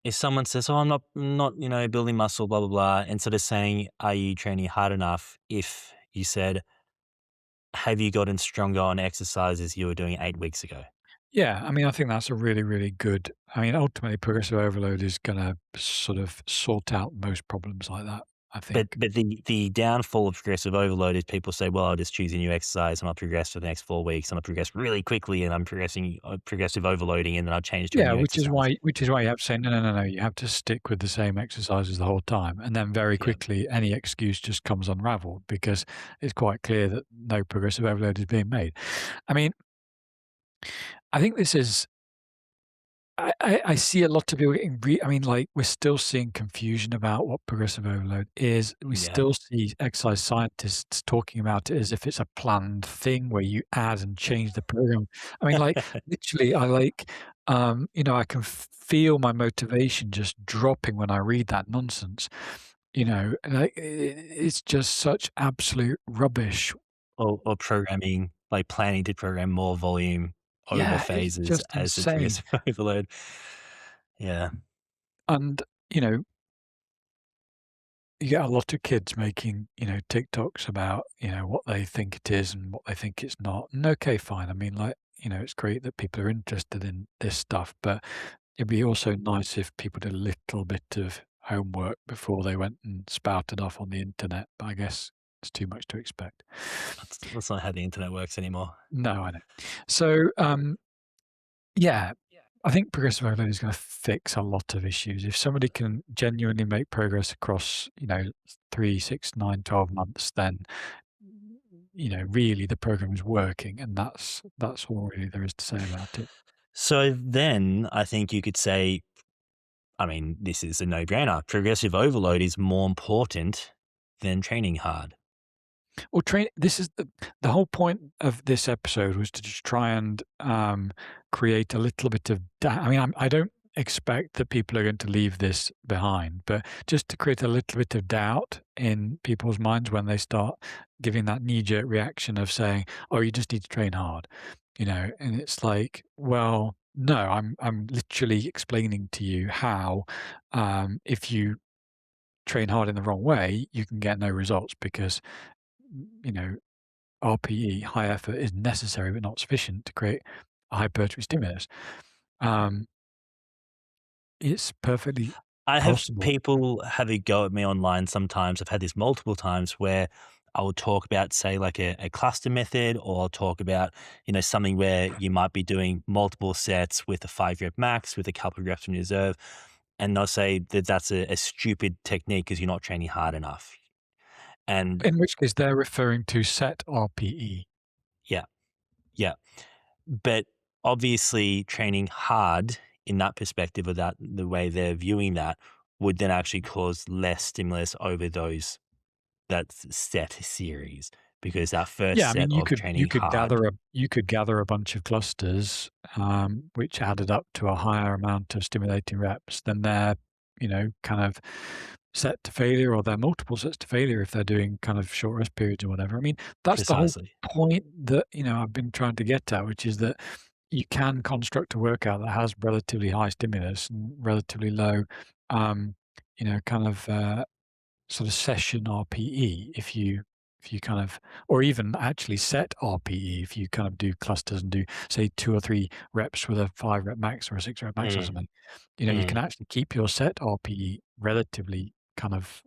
if someone says, "Oh, I'm not, building muscle, blah blah blah," instead of saying, "Are you training hard enough?" If you said, "Have you gotten stronger on exercises you were doing 8 weeks ago?" Yeah, I mean, I think that's a really, really good. I mean, ultimately, progressive overload is going to sort of sort out most problems like that, I But think. but the downfall of progressive overload is people say, "Well, I'll just choose a new exercise and I'll progress for the next 4 weeks, and I'll progress really quickly, and I'm progressing progressive overloading, and then I'll change to a Yeah, new exercise." which is why you have to say, no, no, no, no. You have to stick with the same exercises the whole time, and then very Yeah. quickly, any excuse just comes unravelled because it's quite clear that no progressive overload is being made. I mean, I think this is I see a lot of people getting I mean, like, we're still seeing confusion about what progressive overload is. We Yeah. still see exercise scientists talking about it as if it's a planned thing where you add and change the program. I mean, like, literally, I can feel my motivation just dropping when I read that nonsense, like, it's just such absolute rubbish. Or programming, like planning to program more volume over Yeah, it's phases just as a insane. progressive overload. Yeah. And, you know, you get a lot of kids making, TikToks about, what they think it is and what they think it's not. And okay, fine. I mean, like, it's great that people are interested in this stuff, but it'd be also nice if people did a little bit of homework before they went and spouted off on the internet. But I guess it's too much to expect. That's not how the internet works anymore. No, I know. So, yeah, I think progressive overload is going to fix a lot of issues. If somebody can genuinely make progress across, 3, 6, 9, 12 months, then, really the program is working, and that's all really there is to say about it. So then I think you could say, I mean, this is a no-brainer. Progressive overload is more important than training hard. Well, this is the whole point of this episode was to just try and create a little bit of I mean, I don't expect that people are going to leave this behind, but just to create a little bit of doubt in people's minds when they start giving that knee-jerk reaction of saying, "Oh, you just need to train hard," and it's like, well, no, I'm literally explaining to you how, if you train hard in the wrong way, you can get no results because you know, RPE, high effort, is necessary but not sufficient to create a hypertrophy stimulus. Um, it's perfectly I have possible. people have a go at me online sometimes. I've had this multiple times where I will talk about, say, like a cluster method, or I'll talk about, something where you might be doing multiple sets with a 5 rep max with a couple of reps in reserve. And they'll say that that's a stupid technique because you're not training hard enough. And In which case, they're referring to set RPE. yeah, yeah. But obviously, training hard in that perspective, or that the way they're viewing that, would then actually cause less stimulus over that set series, because that first Yeah, I set mean, you of could you training could hard. gather a bunch of clusters, which added up to a higher amount of stimulating reps than they're, kind of set to failure, or they're multiple sets to failure if they're doing kind of short rest periods or whatever. I mean, that's the whole Precisely. point that, I've been trying to get at, which is that you can construct a workout that has relatively high stimulus and relatively low, um, kind of sort of session RPE if you kind of or even actually set RPE if you kind of do clusters and do say 2 or 3 reps with a 5 rep max or a 6 rep max or Mm, something. You can mm, actually keep your set RPE relatively kind of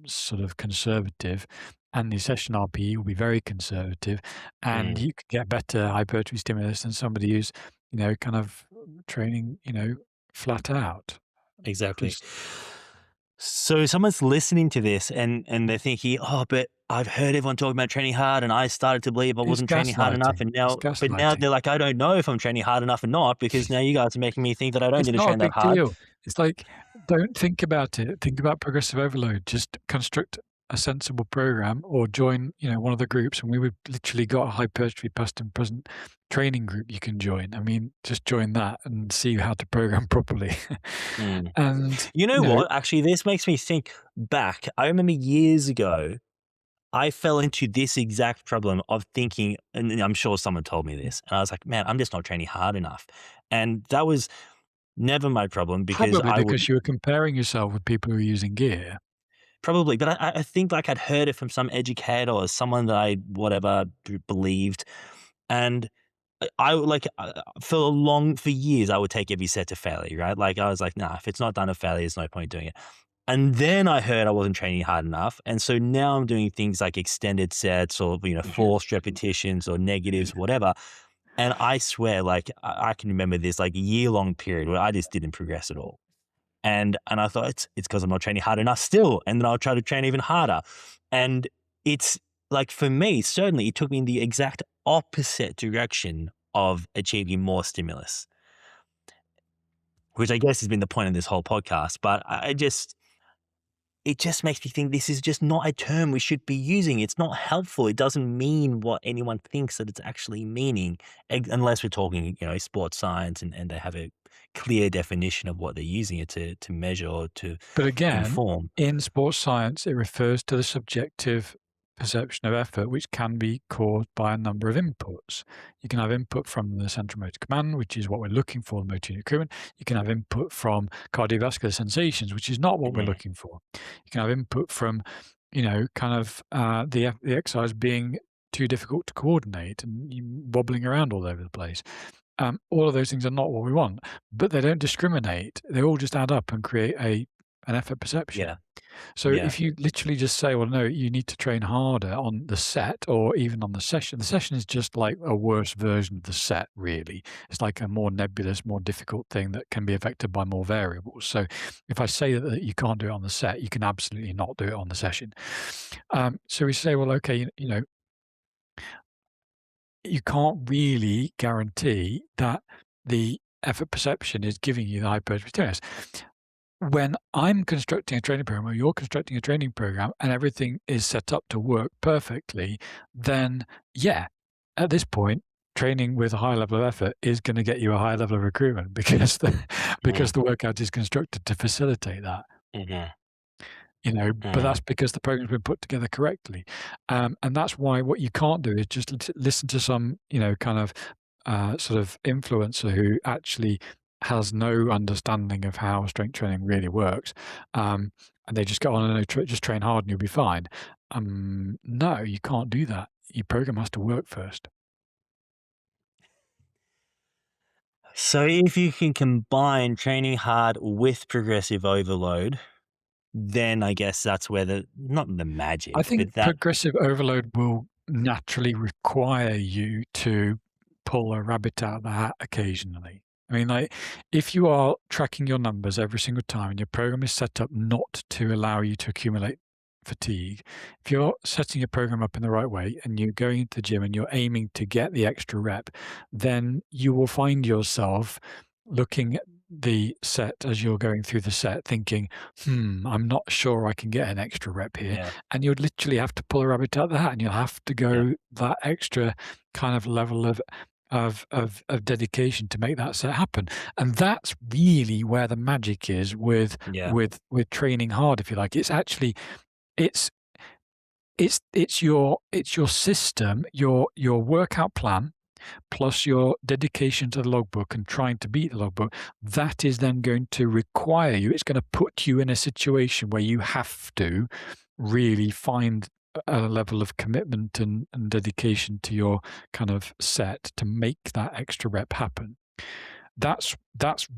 sort of conservative, and the session RPE will be very conservative, and mm. you could get better hypertrophy stimulus than somebody who's, kind of training, flat out. Exactly. Because So someone's listening to this and they're thinking, "Oh, but I've heard everyone talking about training hard, and I started to believe I it's wasn't training hard enough, gaslighting. and It's now gaslighting. they're like, I don't know if I'm training hard enough or not, because now you guys are making me think that I don't It's need to not a train that big hard." deal. It's like, don't think about it. Think about progressive overload. Just construct a sensible program or join, one of the groups. And we would literally got a hypertrophy past and present training group you can join. I mean, just join that and see how to program properly. Mm. And, You know what? Actually, this makes me think back. I remember years ago, I fell into this exact problem of thinking, and I'm sure someone told me this, and I was like, "Man, I'm just not training hard enough." And that was never my problem, because probably I would because you were comparing yourself with people who are using gear. probably, but I think like I'd heard it from some educator or someone that I whatever believed, and I would like for years I would take every set to failure, right? Like I was like, nah, if it's not done to failure, there's no point doing it. And then I heard I wasn't training hard enough, and so now I'm doing things like extended sets, or forced repetitions or negatives, whatever. And I swear, like I can remember this like year long period where I just didn't progress at all. And I thought it's because I'm not training hard enough still, and then I'll try to train even harder. And it's like, for me, certainly it took me in the exact opposite direction of achieving more stimulus, which I guess has been the point of this whole podcast. But it just makes me think this is just not a term we should be using. It's not helpful. It doesn't mean what anyone thinks that it's actually meaning, unless we're talking, sports science and they have a clear definition of what they're using it to measure or to But again, inform. in sports science, it refers to the subjective perception of effort, which can be caused by a number of inputs. You can have input from the central motor command, which is what we're looking for, the motor unit recruitment. You can have input from cardiovascular sensations, which is not what we're Mhm. looking for. You can have input from, the exercise being too difficult to coordinate and you wobbling around all over the place. All of those things are not what we want, but they don't discriminate. They all just add up and create an effort perception. Yeah. So Yeah. if you literally just say, well, no, you need to train harder on the set or even on the session is just like a worse version of the set, really. It's like a more nebulous, more difficult thing that can be affected by more variables. So if I say that you can't do it on the set, you can absolutely not do it on the session. So we say, well, okay, you can't really guarantee that the effort perception is giving you the hypertrophy stimulus. When I'm constructing a training program or you're constructing a training program and everything is set up to work perfectly, then yeah, at this point, training with a high level of effort is going to get you a high level of recruitment because Mhm. because the workout is constructed to facilitate that. Mhm. But Mhm. that's because the program's been put together correctly. And that's why what you can't do is just listen to some, kind of sort of influencer who actually has no understanding of how strength training really works. And they just go on and just train hard and you'll be fine. No, you can't do that. Your program has to work first. So if you can combine training hard with progressive overload, then I guess that's where not the I magic, think but that. progressive overload will naturally require you to pull a rabbit out of the hat occasionally. I mean, like, if you are tracking your numbers every single time and your program is set up not to allow you to accumulate fatigue, if you're setting your program up in the right way and you're going into the gym and you're aiming to get the extra rep, then you will find yourself looking at the set as you're going through the set thinking, I'm not sure I can get an extra rep here. Yeah. And you'd literally have to pull a rabbit out of the hat and you'll have to Yeah. go that extra kind of level of dedication to make that set happen. And that's really where the magic is with Yeah. with training hard, if you like. It's actually it's it's your system, your workout plan plus your dedication to the logbook and trying to beat the logbook, that is then going to require you, it's going to put you in a situation where you have to really find a level of commitment and dedication to your kind of set to make that extra rep happen. That's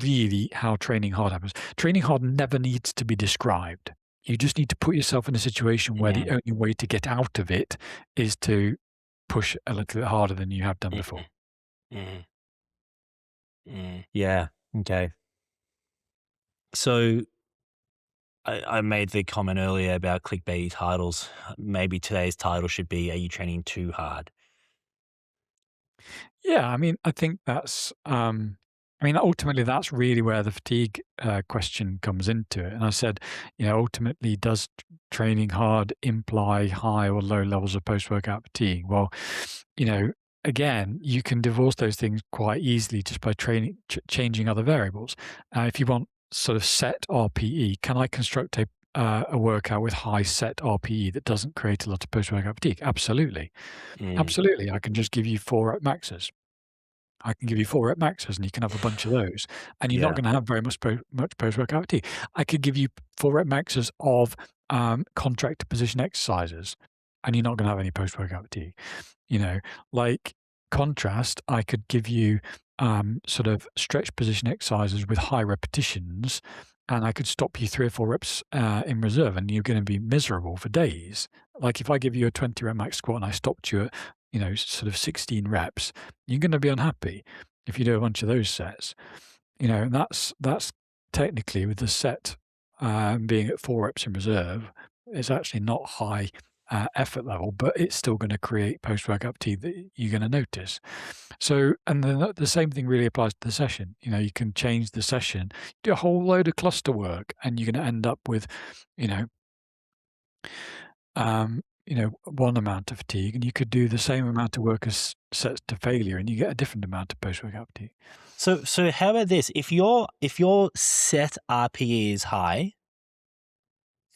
really how training hard happens. Training hard never needs to be described. You just need to put yourself in a situation where the Mhm. only way to get out of it is to push a little bit harder than you have done Mhm. before. Mhm. Mhm. Yeah. Okay. So I made the comment earlier about clickbaity titles. Maybe today's title should be, "Are you training too hard?" Yeah, I mean, I think ultimately, that's really where the fatigue question comes into it. And I said, ultimately, does training hard imply high or low levels of post-workout fatigue? Well, you know, again, you can divorce those things quite easily just by changing other variables. If you want sort of set RPE, can I construct a workout with high set RPE that doesn't create a lot of post-workout fatigue? Absolutely. Mm. Absolutely. I can just give you 4 rep maxes. I can give you 4 rep maxes, and you can have a bunch of those, and you're not Yeah. gonna have very much post-workout fatigue. I could give you 4 rep maxes of, contractor position exercises, and you're not gonna have any post-workout fatigue. You know, like contrast, I could give you sort of stretch position exercises with high repetitions, and I could stop you 3 or 4 reps in reserve, and you're going to be miserable for days. Like if I give you a 20 rep max squat and I stopped you at, sort of 16 reps, you're going to be unhappy if you do a bunch of those sets. And that's technically with the set being at 4 reps in reserve, it's actually not high effort level, but it's still going to create post-workout fatigue that you're going to notice. So, and then the same thing really applies to the session. You can change the session, do a whole load of cluster work, and you're going to end up with, you know, one amount of fatigue, and you could do the same amount of work as sets to failure, and you get a different amount of post-workout fatigue. So how about this? If your set RPE is high,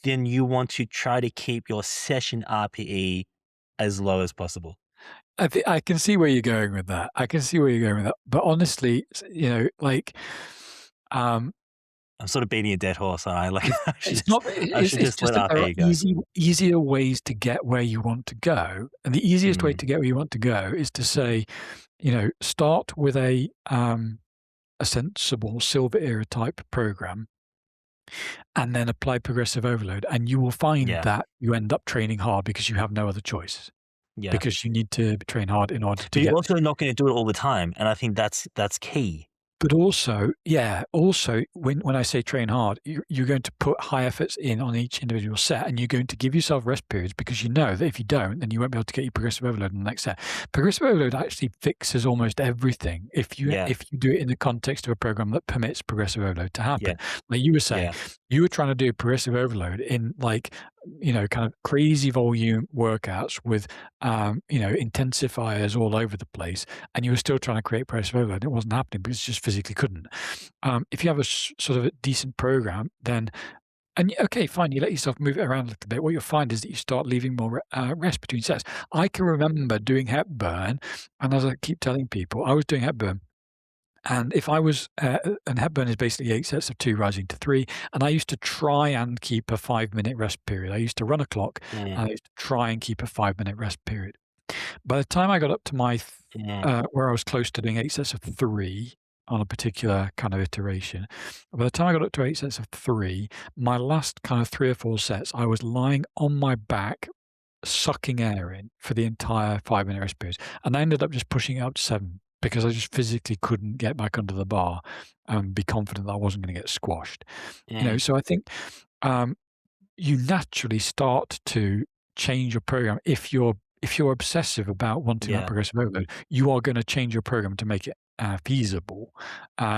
then you want to try to keep your session RPE as low as possible. I can see where you're going with that. But honestly, um, I'm sort of beating a dead horse, aren't I? Like it's not. I should It's just let just that there are RPE go. easier ways to get where you want to go, and the easiest way Mm, to get where you want to go is to say, start with a sensible silver era type program, and then apply progressive overload, and you will find yeah, that you end up training hard because you have no other choice. yeah. Because you need to train hard in order to But you're get. also not going to do it all the time, and I think that's key. But also, when I say train hard, you're going to put high efforts in on each individual set, and you're going to give yourself rest periods because you know that if you don't, then you won't be able to get your progressive overload in the next set. Progressive overload actually fixes almost everything if you Yeah, do it in the context of a program that permits progressive overload to yeah, happen. Like you were saying, yeah, you were trying to do progressive overload in kind of crazy volume workouts with intensifiers all over the place, and you were still trying to create progressive overload. It wasn't happening because you just physically couldn't. If you have a sort of a decent program, then okay, fine, you let yourself move it around a little bit. What you'll find is that you start leaving more rest between sets. I can remember doing Hepburn, and as I keep telling people, I was doing Hepburn. And if I was, and Hepburn is basically 8 sets of 2 rising to 3, and I used to try and keep a 5-minute rest period. I used to run a clock, mm, and I used to try and keep a 5-minute rest period. By the time I got up to mm, where I was close to doing 8 sets of 3 on a particular kind of iteration, by the time I got up to 8 sets of 3, my last kind of 3 or 4 sets, I was lying on my back, sucking air in for the entire 5-minute rest period. And I ended up just pushing it up to 7 because I just physically couldn't get back under the bar and be confident that I wasn't going to get squashed. mm, So I think you naturally start to change your program if you're obsessive about wanting that yeah. progressive overload. You are going to change your program to make it feasible.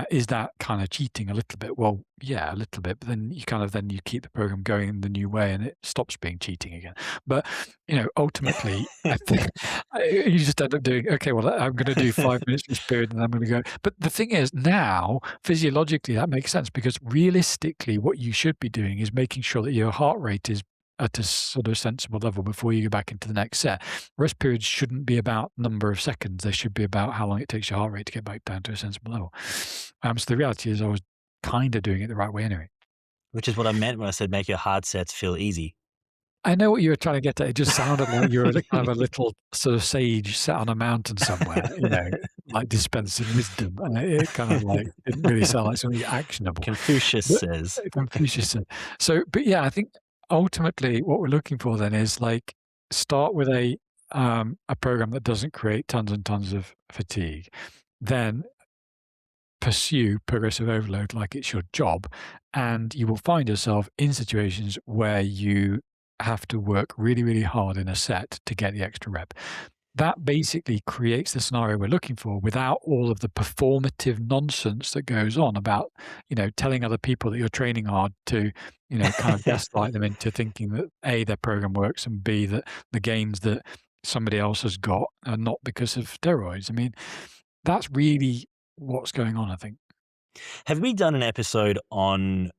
Is that kind of cheating a little bit? Well, yeah, a little bit, but then you keep the program going in the new way, and it stops being cheating again. But ultimately, I think you just end up doing, okay, well, I'm going to do 5 minutes this period, and I'm going to go. But the thing is, now physiologically that makes sense because realistically, what you should be doing is making sure that your heart rate is at a sort of sensible level before you go back into the next set. Rest periods shouldn't be about number of seconds. They should be about how long it takes your heart rate to get back down to a sensible level. So the reality is I was kind of doing it the right way anyway. Which is what I meant when I said make your hard sets feel easy. I know what you were trying to get at. It just sounded like you were kind of a little sort of sage sat on a mountain somewhere, like dispensing wisdom. And it kind of like didn't really sound like something actionable. Confucius But says. Confucius said. But yeah, I think ultimately what we're looking for then is like start with a program that doesn't create tons and tons of fatigue, then pursue progressive overload like it's your job, and you will find yourself in situations where you have to work really, really hard in a set to get the extra rep. That basically creates the scenario we're looking for without all of the performative nonsense that goes on about, telling other people that you're training hard to, kind of gaslight them into thinking that A, their program works, and B, that the gains that somebody else has got are not because of steroids. I mean, that's really what's going on, I think. Have we done an episode on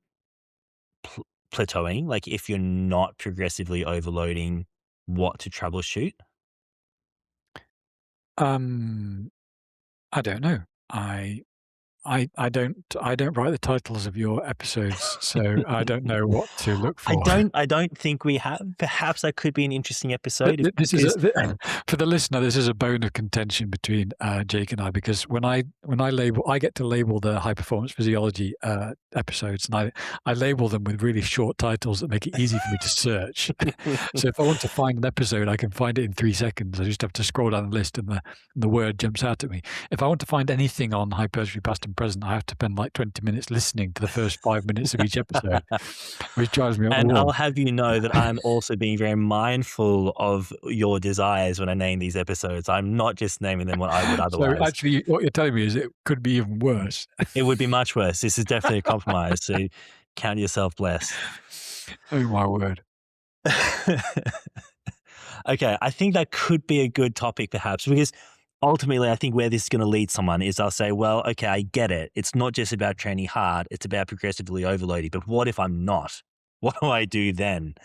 plateauing? Like if you're not progressively overloading, what to troubleshoot? Um, I don't know. I don't write the titles of your episodes, so I don't know what to look for. I don't think we have. Perhaps that could be an interesting episode. This is for the listener. This is a bone of contention between Jake and I because when I get to label the high performance physiology episodes, and I label them with really short titles that make it easy for me to search. So if I want to find an episode, I can find it in 3 seconds. I just have to scroll down the list, and the word jumps out at me. If I want to find anything on hypertrophy past and and present, I have to spend like 20 minutes listening to the first 5 minutes of each episode, which drives me up the And I'll wall. have you know that I'm also being very mindful of your desires when I name these episodes. I'm not just naming them what I would So otherwise. actually, what you're telling me is it could be even worse. It would be much worse. This is definitely a compromise, so count yourself blessed. Oh my word. Okay, I think that could be a good topic perhaps, because ultimately I think where this is going to lead someone is they'll say, well, okay, I get it. It's not just about training hard, it's about progressively overloading. But what if I'm not? What do I do then?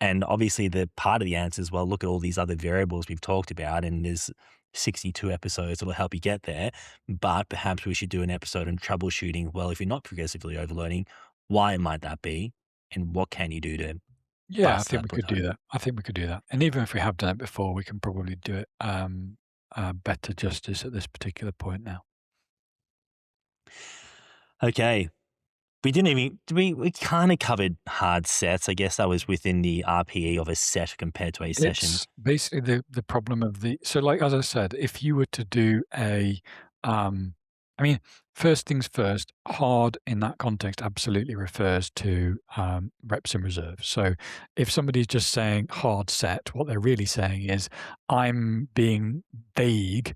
And obviously the part of the answer is, well, look at all these other variables we've talked about, and there's 62 episodes that'll help you get there. But perhaps we should do an episode on troubleshooting. Well, if you're not progressively overloading, why might that be? And what can you do to Yeah, I bust think that we could do plateau? that. I think we could do that. And even if we have done it before, we can probably do it better justice at this particular point now. Okay. We didn't even, we kind of covered hard sets. I guess that was within the RPE of a set compared to a session. It's basically the problem of so like as I said, if you were to do um I mean, first things first, hard in that context absolutely refers to reps in reserve. So if somebody's just saying hard set, what they're really saying is I'm being vague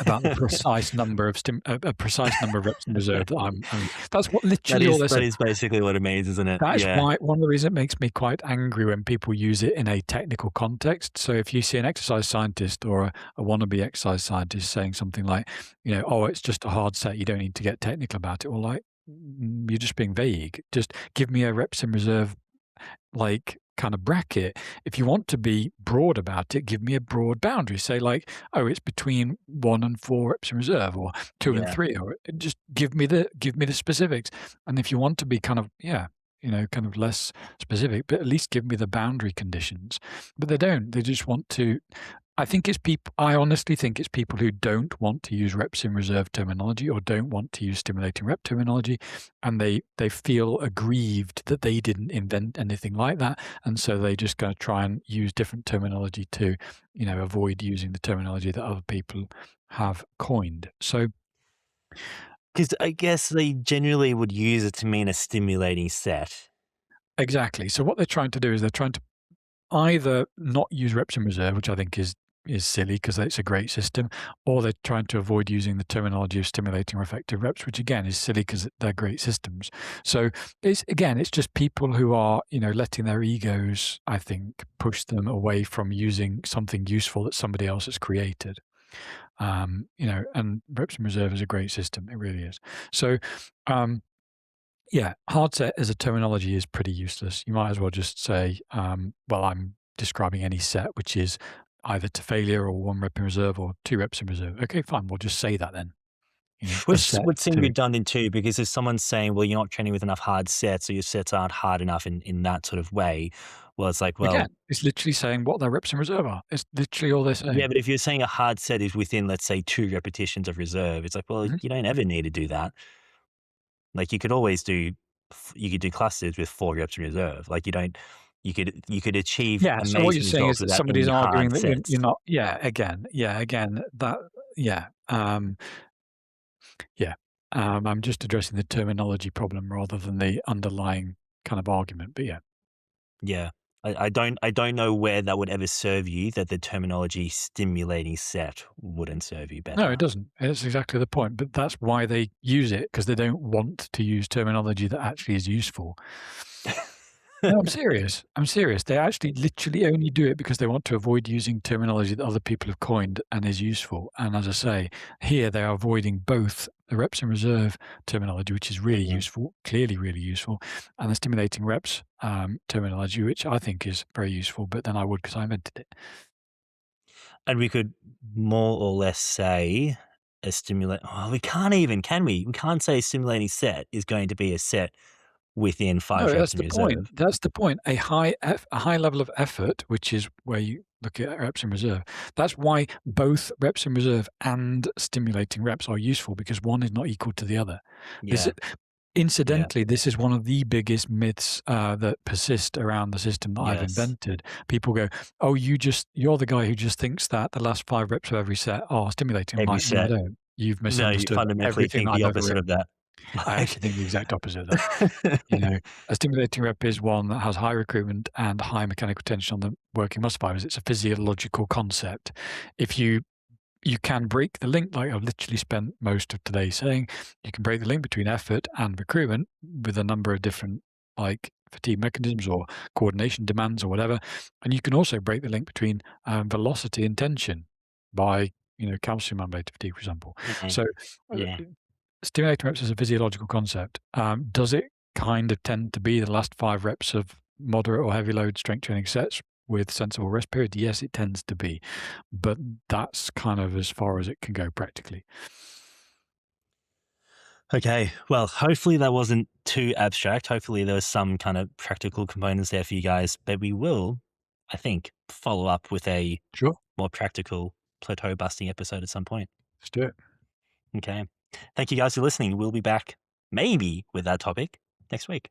about the precise number of a precise number of reps in reserve that that's what That literally all is, they're that saying. is basically what it means, isn't it? That is Yeah. why one of the reasons it makes me quite angry when people use it in a technical context. So if you see an exercise scientist or a wannabe exercise scientist saying something like, oh, it's just a hard set, you don't need to get technical about it. Well, like, you're just being vague. Just give me a reps in reserve, like, kind of bracket. If you want to be broad about it, give me a broad boundary. Say like, oh, it's between 1 and 4 reps in reserve, or 2 and Yeah. 3, or just give me the specifics. And if you want to be kind of, kind of less specific, but at least give me the boundary conditions. But they don't. They just want to. I think it's people. I honestly think it's people who don't want to use reps in reserve terminology, or don't want to use stimulating rep terminology, and they feel aggrieved that they didn't invent anything like that, and so they just going to try and use different terminology to, avoid using the terminology that other people have coined. So Because I guess they generally would use it to mean a stimulating set. exactly. So what they're trying to do is they're trying to either not use reps in reserve, which I think is silly because it's a great system, or they're trying to avoid using the terminology of stimulating or effective reps, which again is silly because they're great systems. So it's just people who are, letting their egos, I think, push them away from using something useful that somebody else has created. And reps in reserve is a great system. It really is. So, yeah, hard set as a terminology is pretty useless. You might as well just say, well, I'm describing any set which is either to failure or 1 rep in reserve or 2 reps in reserve. Okay, fine. We'll just say that then. A Which set would seem to redundant too, because if someone's saying, well, you're not training with enough hard sets, or your sets aren't hard enough in that sort of way, well, it's like, again, well, it's literally saying what their reps in reserve are. It's literally all they're yeah, saying. but if you're saying a hard set is within, let's say, 2 repetitions of reserve, it's like, well, Mhm. you don't ever need to do that. Like you could always do, you could do clusters with 4 reps in reserve. Like you could achieve Yeah. So what you're amazing saying is results that without somebody's any arguing hard that you're sets. not. Again, that. Yeah. Yeah. I'm just addressing the terminology problem rather than the underlying kind of argument. But yeah. Yeah. I don't know where that would ever serve you, that the terminology stimulating set wouldn't serve you No, it better. doesn't. It's exactly the point. But that's why they use it, because they don't want to use terminology that actually is useful. No, I'm serious. I'm serious. They actually literally only do it because they want to avoid using terminology that other people have coined and is useful. And as I say, here they are avoiding both the reps in reserve terminology, which is really Mhm. useful, clearly really useful, and the stimulating reps terminology, which I think is very useful, but then I would because I invented it. And we could more or less say a stimulate. Oh, we can't even, can we? We can't say a stimulating set is going to be a set within No, 5 reps that's in the point. reserve. That's the point. A high level of effort, which is where you look at reps in reserve. That's why both reps in reserve and stimulating reps are useful, because one is not equal to the other. This, Yeah. Yeah. incidentally, this is one of the biggest myths that persist around the system that I've Yes. invented. People go, "Oh, you're the guy who just thinks that the last 5 reps of every set are stimulating." I'm Every like, "No, I set. don't. You've No, you misunderstood fundamentally everything think the I've ever opposite of written. that. I Like actually think the exact opposite of that. You know, a stimulating rep is one that has high recruitment and high mechanical tension on the working muscle fibers. It's a physiological concept. If you can break the link, like I've literally spent most of today saying, you can break the link between effort and recruitment with a number of different like fatigue mechanisms or coordination demands or whatever. And you can also break the link between velocity and tension by, calcium unrelated fatigue, for example. Mhm. So uh, Yeah. stimulating reps is a physiological concept. Does it kind of tend to be the last 5 reps of moderate or heavy load strength training sets with sensible rest period? Yes, it tends to be, but that's kind of as far as it can go practically. Okay. Well, hopefully that wasn't too abstract. Hopefully there was some kind of practical components there for you guys, but we will, I think, follow up with a Sure, more practical plateau busting episode at some point. let's do it. Okay. Thank you guys for listening. We'll be back maybe with that topic next week.